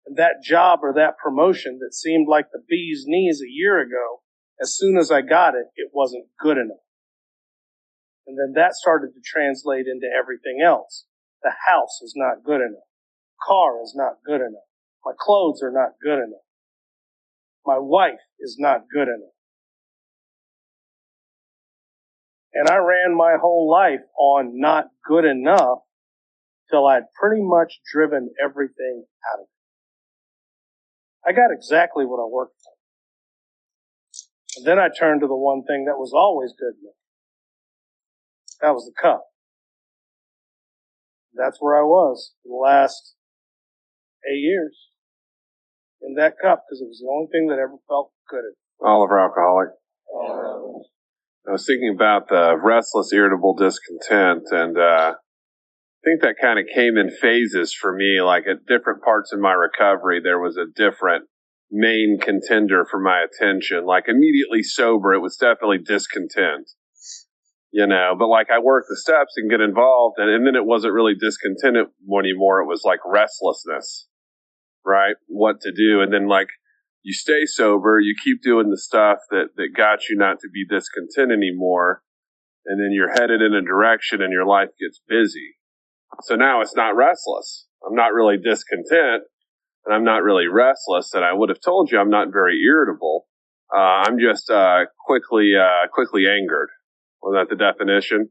Speaker 8: And that job or that promotion that seemed like the bee's knees a year ago, as soon as I got it, it wasn't good enough. And then that started to translate into everything else. The house is not good enough. Car is not good enough. My clothes are not good enough. My wife is not good enough. And I ran my whole life on not good enough till I'd pretty much driven everything out of it. I got exactly what I worked for. And then I turned to the one thing that was always good enough. That was the cup. That's where I was for the last 8 years. In that cup, because it was the only thing that ever felt good.
Speaker 9: Oliver Alcoholic. I was thinking about the restless, irritable discontent, and I think that kind of came in phases for me. Like at different parts of my recovery, there was a different main contender for my attention. Like immediately sober, it was definitely discontent. But like I worked the steps and get involved, and then it wasn't really discontent anymore. It was like restlessness, right? What to do. And then like you stay sober, you keep doing the stuff that got you not to be discontent anymore. And then you're headed in a direction and your life gets busy. So now it's not restless. I'm not really discontent and I'm not really restless. And I would have told you I'm not very irritable. I'm just quickly angered. Wasn't that the definition?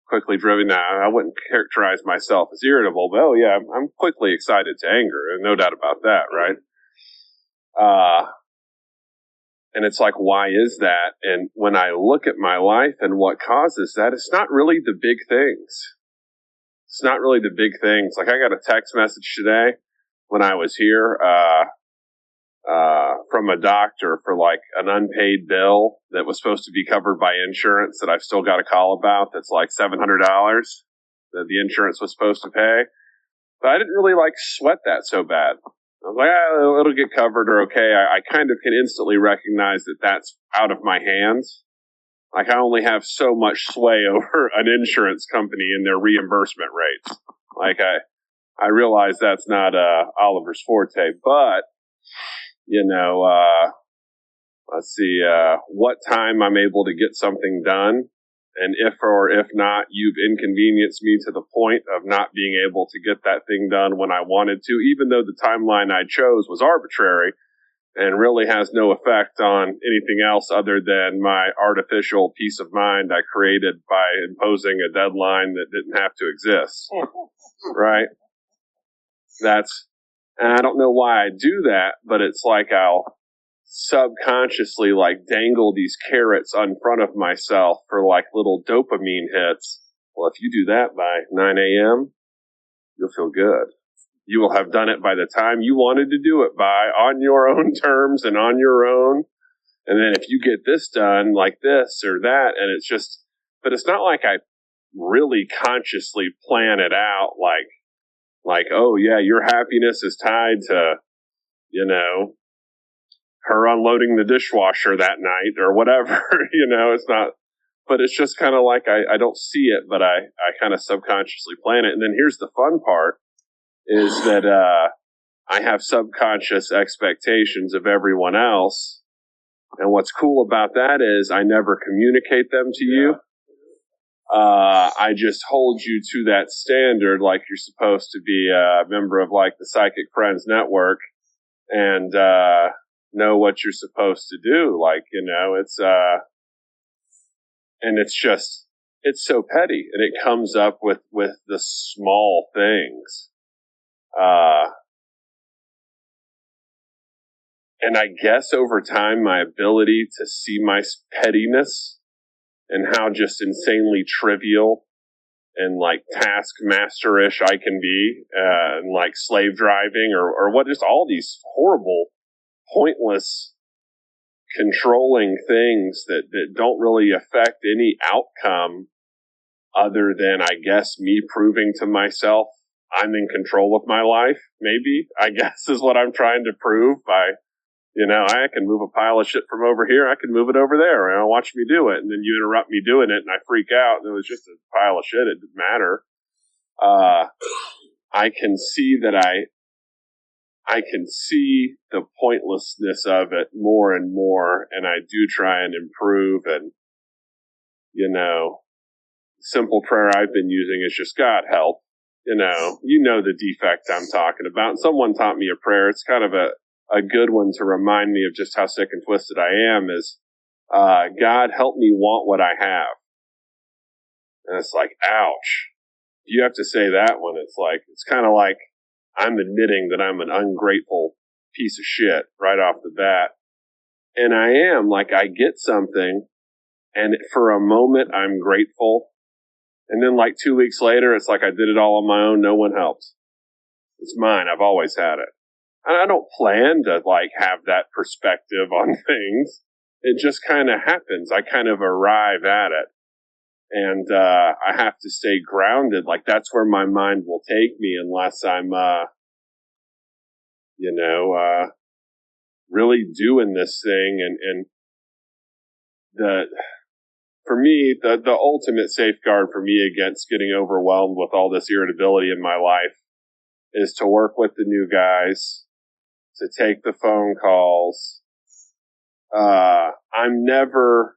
Speaker 9: Quickly driven. Now, I wouldn't characterize myself as irritable, but I'm quickly excited to anger, and no doubt about that, right? And it's like, why is that? And when I look at my life and what causes that, it's not really the big things. It's not really the big things. Like I got a text message today when I was here, from a doctor for like an unpaid bill that was supposed to be covered by insurance that I've still got a call about. That's like $700 that the insurance was supposed to pay. But I didn't really like sweat that so bad. I was like, it'll get covered or okay. I kind of can instantly recognize that that's out of my hands. Like I only have so much sway over an insurance company and their reimbursement rates. Like I realize that's not Oliver's forte, but let's see, what time I'm able to get something done. And if not, you've inconvenienced me to the point of not being able to get that thing done when I wanted to, even though the timeline I chose was arbitrary and really has no effect on anything else other than my artificial peace of mind I created by imposing a deadline that didn't have to exist. Right? And I don't know why I do that, but it's like I'll subconsciously like dangle these carrots in front of myself for like little dopamine hits. Well, if you do that by 9 a.m., you'll feel good. You will have done it by the time you wanted to do it by, on your own terms and on your own. And then if you get this done like this or that, and it's just, but it's not like I really consciously plan it out like, oh yeah, your happiness is tied to, her unloading the dishwasher that night or whatever, it's not, but it's just kind of like, I don't see it, but I kind of subconsciously plan it. And then here's the fun part is that, I have subconscious expectations of everyone else. And what's cool about that is I never communicate them to you. I just hold you to that standard like you're supposed to be a member of like the Psychic Friends Network and know what you're supposed to do. Like, it's and it's just, it's so petty and it comes up with the small things. And I guess over time, my ability to see my pettiness and how just insanely trivial and like taskmaster-ish I can be, and like slave driving or what, just all these horrible, pointless, controlling things that don't really affect any outcome other than, I guess, me proving to myself I'm in control of my life, maybe, I guess is what I'm trying to prove by You know, I can move a pile of shit from over here. I can move it over there. And watch me do it. And then you interrupt me doing it and I freak out. And it was just a pile of shit. It didn't matter. I can see that I can see the pointlessness of it more and more. And I do try and improve. And, you know, simple prayer I've been using is just God help. You know the defect I'm talking about. And someone taught me a prayer. It's kind of a good one to remind me of just how sick and twisted I am is, God help me want what I have. And it's like, ouch. You have to say that one. It's kind of like I'm admitting that I'm an ungrateful piece of shit right off the bat. And I am, like, I get something and for a moment I'm grateful. And then like 2 weeks later, it's like I did it all on my own. No one helps. It's mine. I've always had it. And I don't plan to like have that perspective on things. It just kind of happens. I kind of arrive at it. And I have to stay grounded. Like that's where my mind will take me unless I'm, really doing this thing. And for me, the ultimate safeguard for me against getting overwhelmed with all this irritability in my life is to work with the new guys, to take the phone calls. I'm never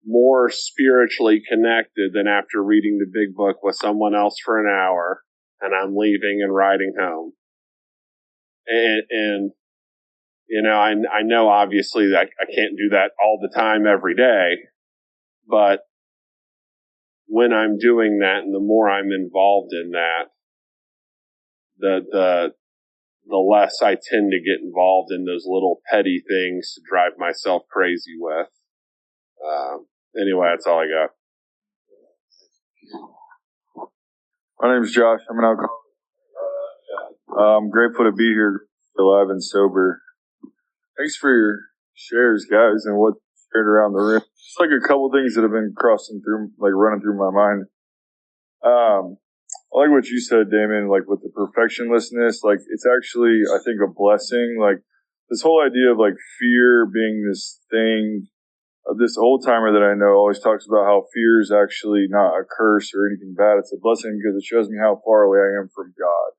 Speaker 9: more spiritually connected than after reading the big book with someone else for an hour and I'm leaving and riding home. And I know obviously that I can't do that all the time every day, but when I'm doing that and the more I'm involved in that, the less I tend to get involved in those little petty things to drive myself crazy with. Anyway, that's all I got.
Speaker 10: My name's Josh. I'm an alcoholic. I'm grateful to be here, alive and sober. Thanks for your shares, guys, and what shared around the room. Just like a couple things that have been running through my mind. I like what you said, Damon, like with the perfectionlessness, like it's actually, I think, a blessing. Like this whole idea of like fear being this thing. This old timer that I know always talks about how fear is actually not a curse or anything bad. It's a blessing because it shows me how far away I am from God.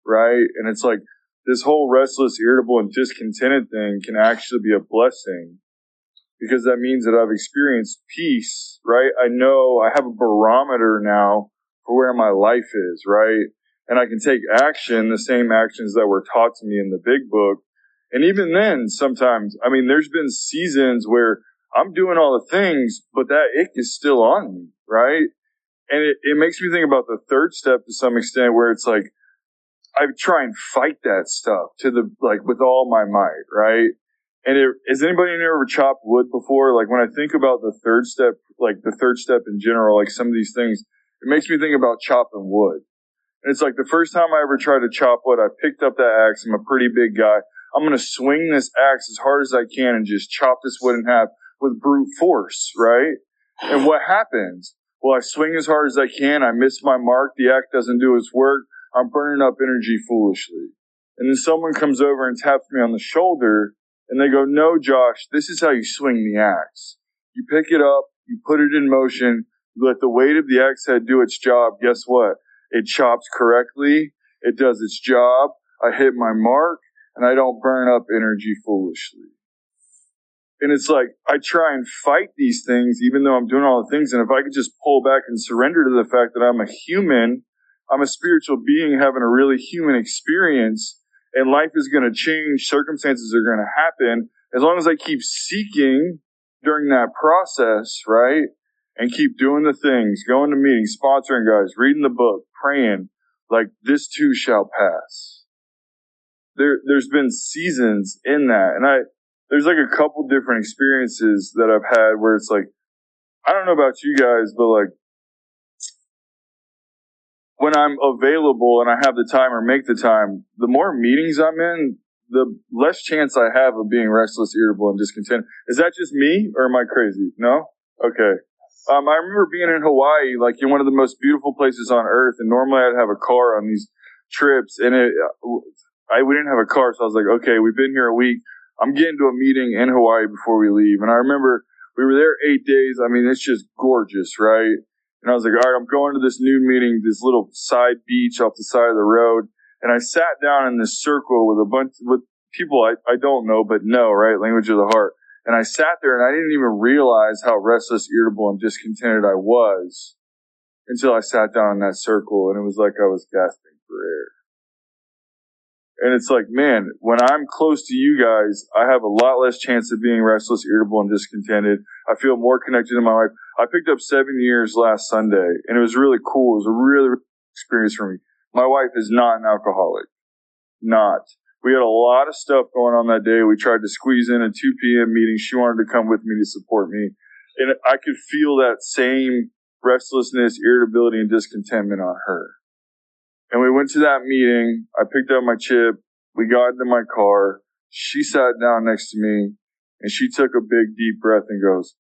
Speaker 10: Right? And it's like this whole restless, irritable, and discontented thing can actually be a blessing because that means that I've experienced peace, right? I know I have a barometer now for where my life is, right? And I can take action, the same actions that were taught to me in the big book. And even then, sometimes, I mean, there's been seasons where I'm doing all the things, but that ick is still on me, right? And it makes me think about the third step to some extent where it's like, I try and fight that stuff with all my might, right? And has anybody ever chopped wood before? Like when I think about the third step in general, like some of these things, it makes me think about chopping wood. And it's like the first time I ever tried to chop wood, I picked up that axe. I'm a pretty big guy. I'm going to swing this axe as hard as I can and just chop this wood in half with brute force, right? And what happens? Well, I swing as hard as I can. I miss my mark. The axe doesn't do its work. I'm burning up energy foolishly. And then someone comes over and taps me on the shoulder and they go, no, Josh, this is how you swing the axe. You pick it up, you put it in motion, you let the weight of the axe head do its job. Guess what? It chops correctly. It does its job. I hit my mark and I don't burn up energy foolishly. And it's like, I try and fight these things, even though I'm doing all the things. And if I could just pull back and surrender to the fact that I'm a human, I'm a spiritual being having a really human experience, and life is going to change, circumstances are going to happen, as long as I keep seeking during that process, right? And keep doing the things, going to meetings, sponsoring guys, reading the book, praying, like this too shall pass. There's been seasons in that, and there's like a couple different experiences that I've had where it's like, I don't know about you guys, but like when I'm available and I have the time or make the time, the more meetings I'm in, the less chance I have of being restless, irritable, and discontent. Is that just me or am I crazy? No? Okay. I remember being in Hawaii, like in one of the most beautiful places on earth, and normally I'd have a car on these trips, and we didn't have a car, so I was like, okay, we've been here a week. I'm getting to a meeting in Hawaii before we leave. And I remember we were there 8 days. I mean, it's just gorgeous, right? And I was like, all right, I'm going to this noon meeting, this little side beach off the side of the road. And I sat down in this circle with people I don't know, but know, right? Language of the heart. And I sat there and I didn't even realize how restless, irritable, and discontented I was until I sat down in that circle. And it was like I was gasping for air. And it's like, man, when I'm close to you guys, I have a lot less chance of being restless, irritable, and discontented. I feel more connected to my life. I picked up 7 years last Sunday, and it was really cool. It was a really, really experience for me. My wife is not an alcoholic. Not. We had a lot of stuff going on that day. We tried to squeeze in a 2 p.m. meeting. She wanted to come with me to support me. And I could feel that same restlessness, irritability, and discontentment on her. And we went to that meeting. I picked up my chip. We got into my car. She sat down next to me, and she took a big, deep breath and goes,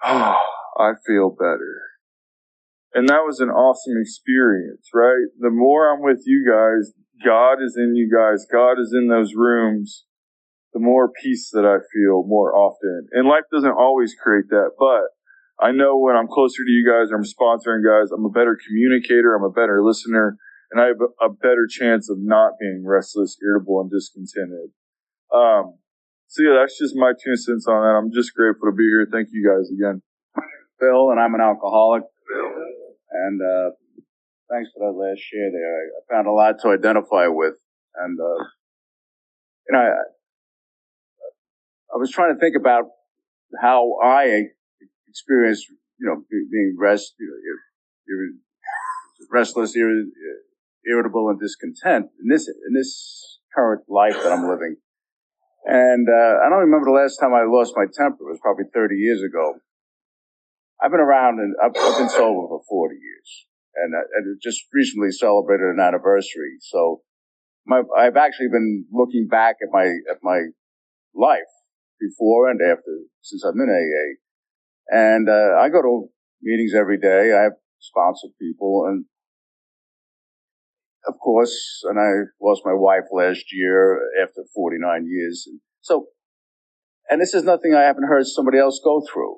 Speaker 10: oh, I feel better. And that was an awesome experience, right? The more I'm with you guys, God is in you guys. God is in those rooms. The more peace that I feel more often. And life doesn't always create that, but I know when I'm closer to you guys, I'm sponsoring guys, I'm a better communicator, I'm a better listener, and I have a better chance of not being restless, irritable, and discontented. So yeah, that's just my 2 cents on that. I'm just grateful to be here. Thank you guys again.
Speaker 7: Phil, and I'm an alcoholic. And thanks for that last share there. I found a lot to identify with. And, you know, I was trying to think about how I experienced, you know, being restless, irritable, and discontent in this current life that I'm living. And I don't remember the last time I lost my temper. It was probably 30 years ago. I've been around and I've been sober for 40 years, and I just recently celebrated an anniversary. So I've actually been looking back at my life before and after since I'm in AA, and I go to meetings every day. I have sponsored people, and of course, and I lost my wife last year after 49 years. And this is nothing I haven't heard somebody else go through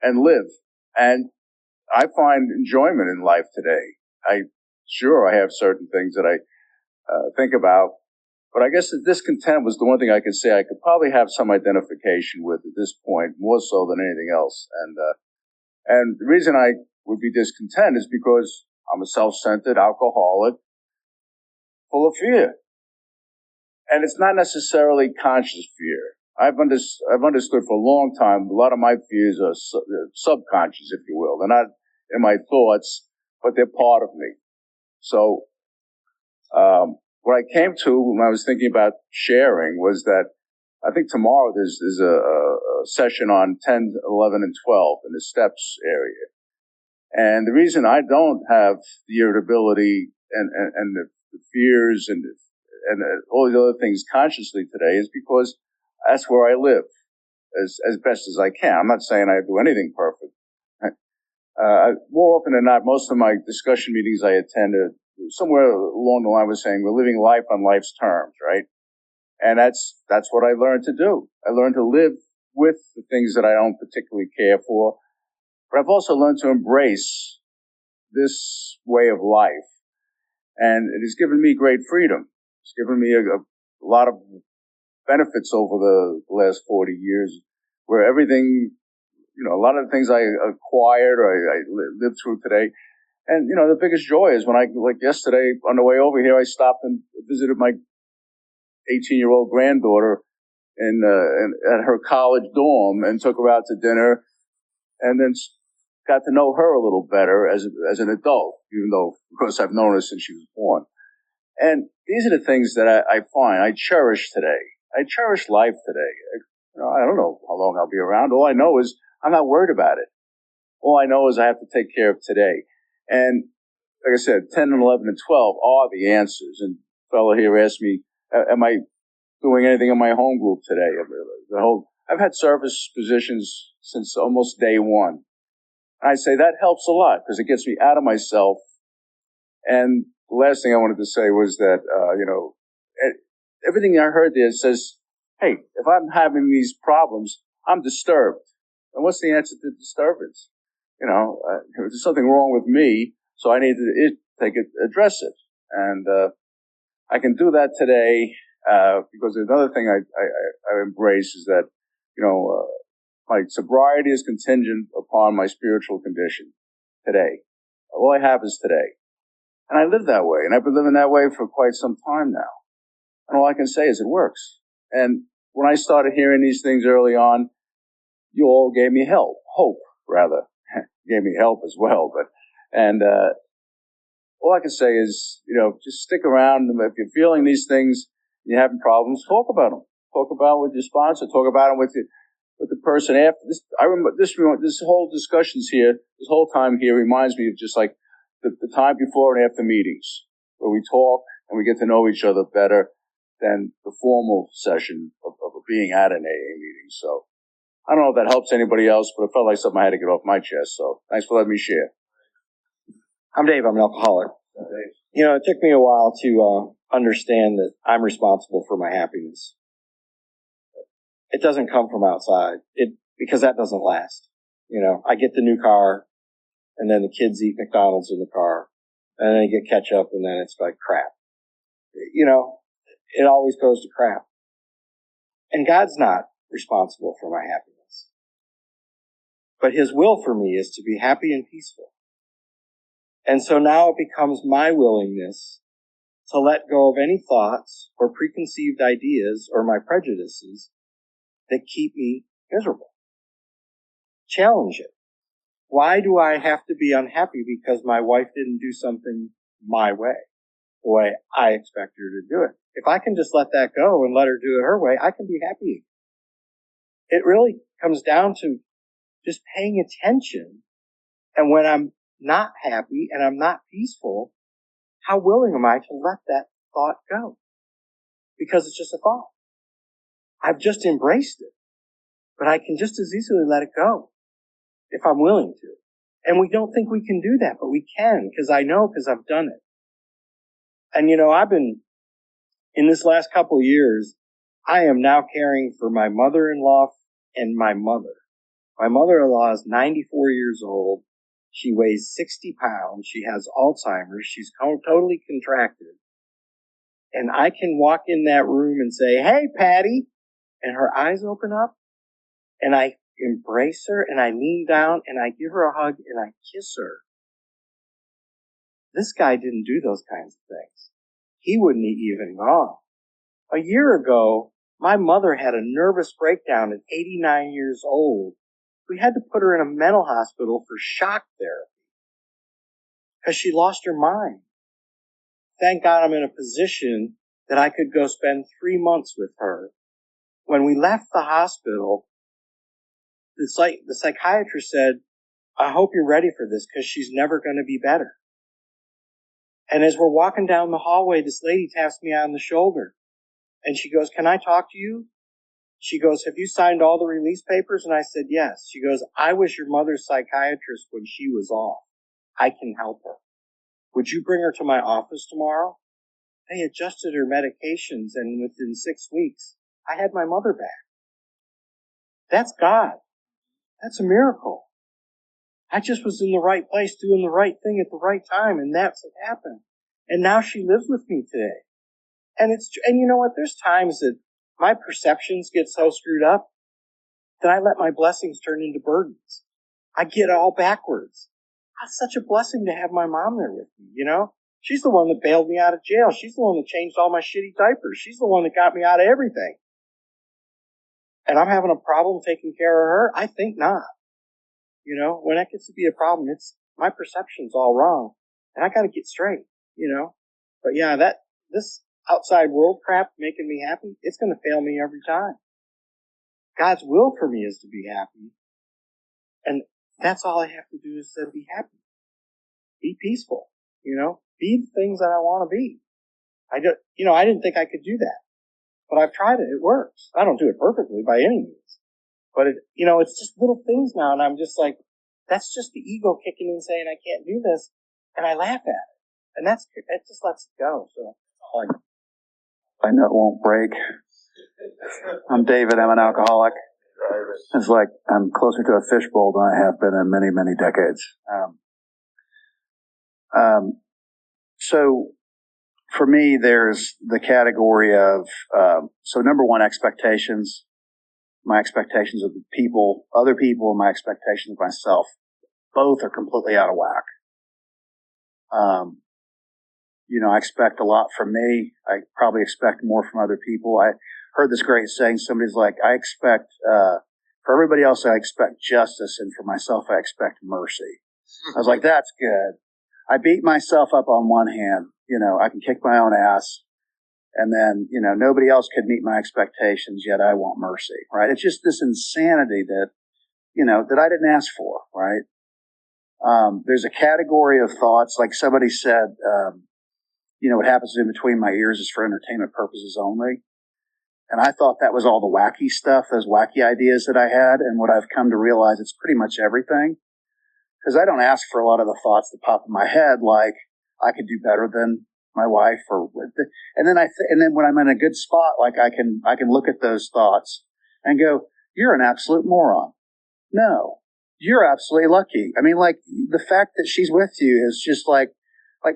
Speaker 7: and live. And I find enjoyment in life today. I have certain things that I think about, but I guess the discontent was the one thing I could say I could probably have some identification with at this point, more so than anything else. And the reason I would be discontent is because I'm a self-centered alcoholic full of fear. And it's not necessarily conscious fear. I've understood for a long time, a lot of my fears are subconscious, if you will. They're not in my thoughts, but they're part of me. So, what I came to when I was thinking about sharing was that I think tomorrow there's a session on 10, 11, and 12 in the steps area. And the reason I don't have the irritability and the fears and all these other things consciously today is because that's where I live as best as I can. I'm not saying I do anything perfect. More often than not, most of my discussion meetings I attend somewhere along the line was saying we're living life on life's terms, right? And that's what I learned to do. I learned to live with the things that I don't particularly care for, but I've also learned to embrace this way of life. And it has given me great freedom. It's given me a lot of benefits over the last 40 years where everything, a lot of the things I acquired or I lived through today. And, the biggest joy is when like yesterday on the way over here, I stopped and visited my 18-year-old granddaughter at her college dorm and took her out to dinner and then got to know her a little better as an adult, even though, of course, I've known her since she was born. And these are the things that I find I cherish today. I cherish life today. I don't know how long I'll be around. All I know is I'm not worried about it. All I know is I have to take care of today. And like I said, 10 and 11 and 12 are the answers. And a fellow here asked me, am I doing anything in my home group today? I've had service positions since almost day one. I say that helps a lot because it gets me out of myself. And the last thing I wanted to say was that, everything I heard there says, hey, if I'm having these problems, I'm disturbed. And what's the answer to disturbance? There's something wrong with me, so I need to address it. And I can do that today because another thing I embrace is that, my sobriety is contingent upon my spiritual condition today. All I have is today. And I live that way, and I've been living that way for quite some time now. And all I can say is it works. And when I started hearing these things early on, you all gave me hope, rather. Gave me help as well. And all I can say is, just stick around. If you're feeling these things, and you're having problems, talk about them. Talk about it with your sponsor. Talk about them with the person after this. I remember this whole discussions here, this whole time here reminds me of just like the time before and after meetings where we talk and we get to know each other better than the formal session of being at an AA meeting. So I don't know if that helps anybody else, but it felt like something I had to get off my chest. So thanks for letting me share.
Speaker 11: I'm Dave. I'm an alcoholic. It took me a while to understand that I'm responsible for my happiness. It doesn't come from outside. Because that doesn't last. I get the new car, and then the kids eat McDonald's in the car, and then they get ketchup, and then it's like crap. It always goes to crap. And God's not responsible for my happiness. But His will for me is to be happy and peaceful. And so now it becomes my willingness to let go of any thoughts or preconceived ideas or my prejudices that keep me miserable. Challenge it. Why do I have to be unhappy because my wife didn't do something my way, the way I expect her to do it? If I can just let that go and let her do it her way, I can be happy. It really comes down to just paying attention. And when I'm not happy and I'm not peaceful, how willing am I to let that thought go? Because it's just a thought. I've just embraced it, but I can just as easily let it go if I'm willing to. And we don't think we can do that, but we can, because I've done it. And I've been, in this last couple of years, I am now caring for my mother-in-law and my mother. My mother-in-law is 94 years old. She weighs 60 pounds. She has Alzheimer's. She's totally contracted. And I can walk in that room and say, hey, Patty. And her eyes open up. And I embrace her and I lean down and I give her a hug and I kiss her. This guy didn't do those kinds of things. He wouldn't even gone. A year ago, my mother had a nervous breakdown at 89 years old. We had to put her in a mental hospital for shock therapy because she lost her mind. Thank God I'm in a position that I could go spend 3 months with her. When we left the hospital, the psychiatrist said, I hope you're ready for this because she's never going to be better. And as we're walking down the hallway, this lady taps me on the shoulder and she goes, can I talk to you? She goes, have you signed all the release papers? And I said, yes. She goes, I was your mother's psychiatrist when she was off. I can help her. Would you bring her to my office tomorrow? They adjusted her medications and within 6 weeks, I had my mother back. That's God. That's a miracle. I just was in the right place doing the right thing at the right time, and that's what happened. And now she lives with me today. And you know what? There's times that my perceptions get so screwed up that I let my blessings turn into burdens. I get all backwards. It's such a blessing to have my mom there with me, She's the one that bailed me out of jail. She's the one that changed all my shitty diapers. She's the one that got me out of everything. And I'm having a problem taking care of her? I think not. When that gets to be a problem, it's my perception's all wrong. And I got to get straight, But yeah, this outside world crap making me happy, it's going to fail me every time. God's will for me is to be happy. And that's all I have to do is to be happy. Be peaceful, be the things that I want to be. I didn't think I could do that, but I've tried it. It works. I don't do it perfectly by any means, but it's just little things now. And I'm just like, that's just the ego kicking in saying I can't do this. And I laugh at it. And it just lets it go. So
Speaker 12: My know it won't break. I'm David. I'm an alcoholic. It's like I'm closer to a fishbowl than I have been in many, many decades. So for me, there's the category of, so number one, expectations. My expectations of people, other people, and my expectations of myself, both are completely out of whack. I expect a lot from me. I probably expect more from other people. I heard this great saying. Somebody's like, I expect, for everybody else, I expect justice, and for myself, I expect mercy. I was like, that's good. I beat myself up on one hand. I can kick my own ass. And then, nobody else could meet my expectations, yet I want mercy, right? It's just this insanity that, that I didn't ask for, right? There's a category of thoughts, like somebody said, what happens in between my ears is for entertainment purposes only. And I thought that was all the wacky stuff, those wacky ideas that I had. And what I've come to realize, it's pretty much everything. Because I don't ask for a lot of the thoughts that pop in my head, like I could do better than my wife, and then when I'm in a good spot, like I can look at those thoughts and go, you're an absolute moron. No, you're absolutely lucky. I mean, like the fact that she's with you is just like,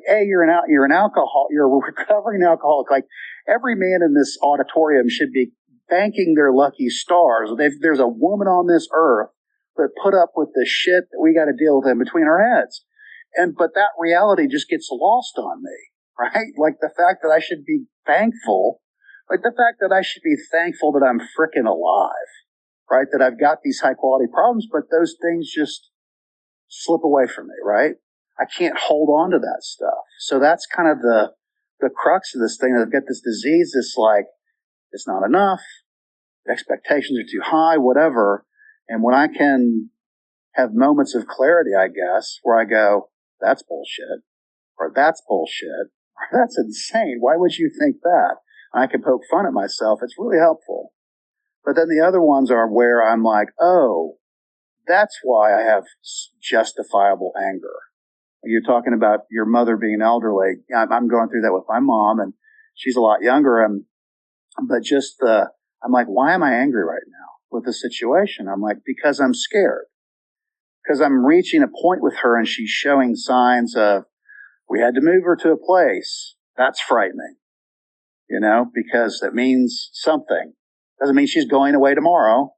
Speaker 12: hey, you're an alcohol, you're a recovering alcoholic. Like every man in this auditorium should be thanking their lucky stars. There's a woman on this earth that put up with the shit that we got to deal with in between our heads. But that reality just gets lost on me, right? Like the fact that I should be thankful, that I'm frickin' alive, right? That I've got these high quality problems, but those things just slip away from me, right? I can't hold on to that stuff. So that's kind of the crux of this thing. I've got this disease that's like, it's not enough. The expectations are too high, whatever. And when I can have moments of clarity, I guess, where I go, that's bullshit, or that's bullshit, or that's insane. Why would you think that? And I can poke fun at myself. It's really helpful. But then the other ones are where I'm like, oh, that's why I have justifiable anger. You're talking about your mother being elderly. I'm going through that with my mom, and she's a lot younger. But just I'm like, why am I angry right now with the situation? I'm like, because I'm scared. Because I'm reaching a point with her and she's showing signs of, we had to move her to a place. That's frightening, because that means something. Doesn't mean she's going away tomorrow,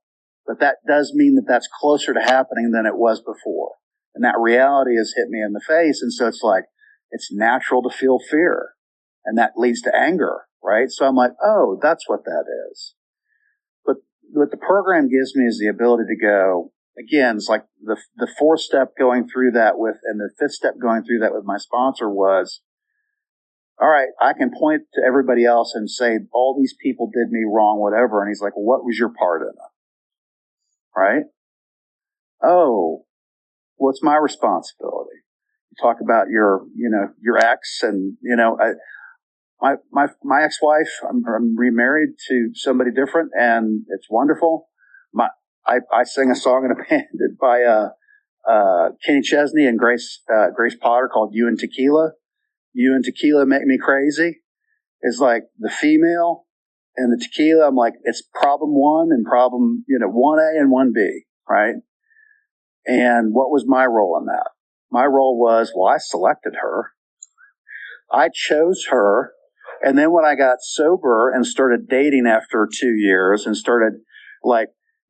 Speaker 12: but that does mean that that's closer to happening than it was before. And that reality has hit me in the face. And so it's like, it's natural to feel fear. And that leads to anger, right? So I'm like, oh, that's what that is. But what the program gives me is the ability to go, again, it's like the fourth step going through that and the fifth step going through that with my sponsor was, all right, I can point to everybody else and say, all these people did me wrong, whatever. And he's like, well, what was your part in it? Right? Oh, what's my responsibility? You talk about your ex and, my ex-wife, I'm remarried to somebody different and it's wonderful. I sing a song in a band by Kenny Chesney and Grace Potter called "You and Tequila." "You and Tequila Make Me Crazy" is like the female, and the tequila. I'm like, it's problem one and problem 1A and 1B, right? And what was my role in that? My role was, I selected her, I chose her, and then when I got sober and started dating after 2 years and started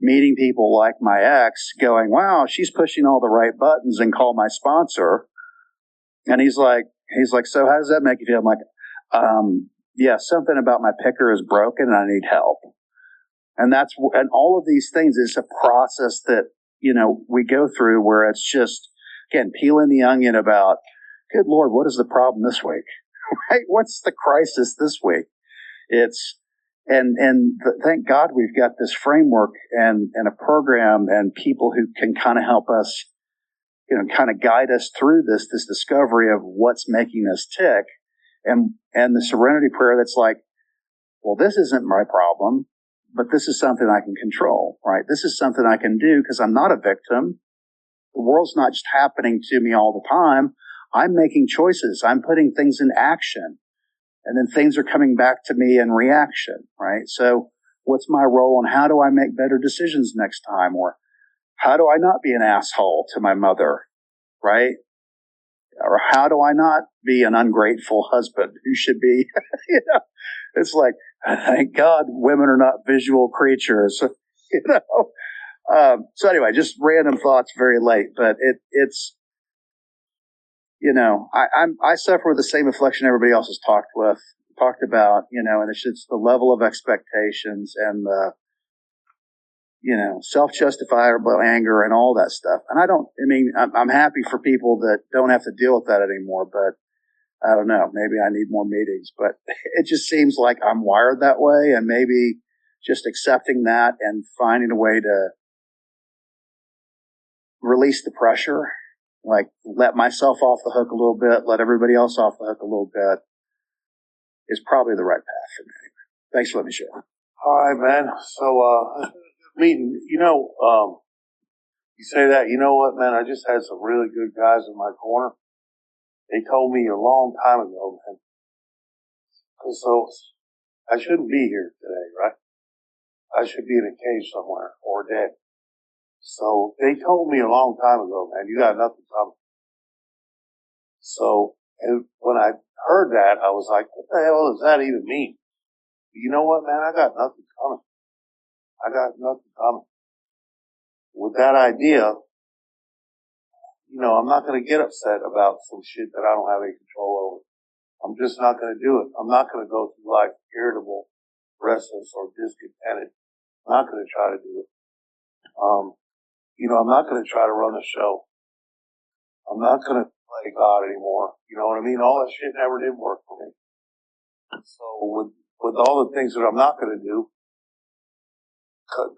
Speaker 12: meeting people like my ex, going, wow, she's pushing all the right buttons, and call my sponsor. And he's like, so how does that make you feel? I'm like, yeah, something about my picker is broken and I need help. And all of these things is a process that, we go through where it's just, again, peeling the onion about, good Lord, what is the problem this week? Right? What's the crisis this week? Thank God we've got this framework and a program and people who can kind of help us, kind of guide us through this discovery of what's making us tick, and the serenity prayer that's like, well, this isn't my problem, but this is something I can control, right? This is something I can do because I'm not a victim. The world's not just happening to me all the time. I'm making choices. I'm putting things in action. And then things are coming back to me in reaction, right? So what's my role and how do I make better decisions next time? Or how do I not be an asshole to my mother, right? Or how do I not be an ungrateful husband who should be, you know, it's like, thank God women are not visual creatures, you know? So anyway, just random thoughts very late, but it's, you know, I suffer with the same affliction everybody else has talked about, you know, and it's just the level of expectations and the, you know, self-justifiable anger and all that stuff. And I'm happy for people that don't have to deal with that anymore, but I don't know, maybe I need more meetings, but it just seems like I'm wired that way, and maybe just accepting that and finding a way to release the pressure, like let myself off the hook a little bit, let everybody else off the hook a little bit, is probably the right path for me. Thanks for letting me share.
Speaker 1: All right, man. So, meeting, you know, you say that, you know what, man, I just had some really good guys in my corner. They told me a long time ago, man. So, I shouldn't be here today, right? I should be in a cage somewhere or dead. So, they told me a long time ago, man, you got nothing coming. So, and when I heard that, I was like, what the hell does that even mean? You know what, man, I got nothing coming. I got nothing coming. With that idea, you know, I'm not going to get upset about some shit that I don't have any control over. I'm just not going to do it. I'm not going to go through life irritable, restless, or discontented. I'm not going to try to do it. You know, I'm not going to try to run a show. I'm not going to play God anymore. You know what I mean? All that shit never did work for me. So with all the things that I'm not going to do,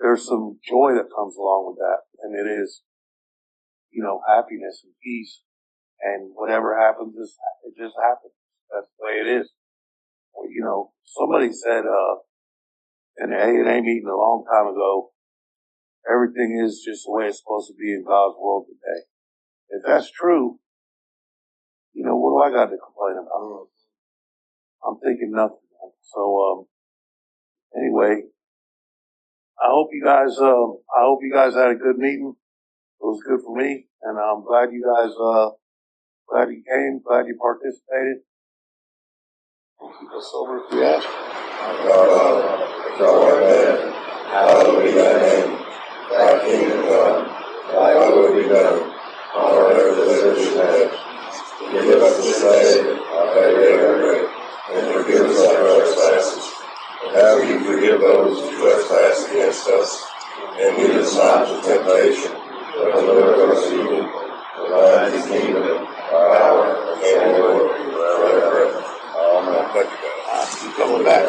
Speaker 1: there's some joy that comes along with that. And it is, you know, happiness and peace. And whatever happens, it just happens. That's the way it is. Well, you know, somebody said, in an A&A meeting a long time ago, everything is just the way it's supposed to be in God's world today. If that's true, you know, what do I got to complain about? I'm thinking nothing. So, anyway, I hope you guys had a good meeting. It was good for me, and I'm glad you guys, glad you came, glad you participated. Keep us sober if we ask. Hallowed be thy name. Thy kingdom come. Thy will be done on earth as it is in heaven. Give us this day our daily bread, and forgive us our trespasses, as we forgive those who trespass against us. And lead us not into temptation, but deliver us from evil. For thine is the kingdom, power, and glory forever. Amen. Thank you, guys. Coming back.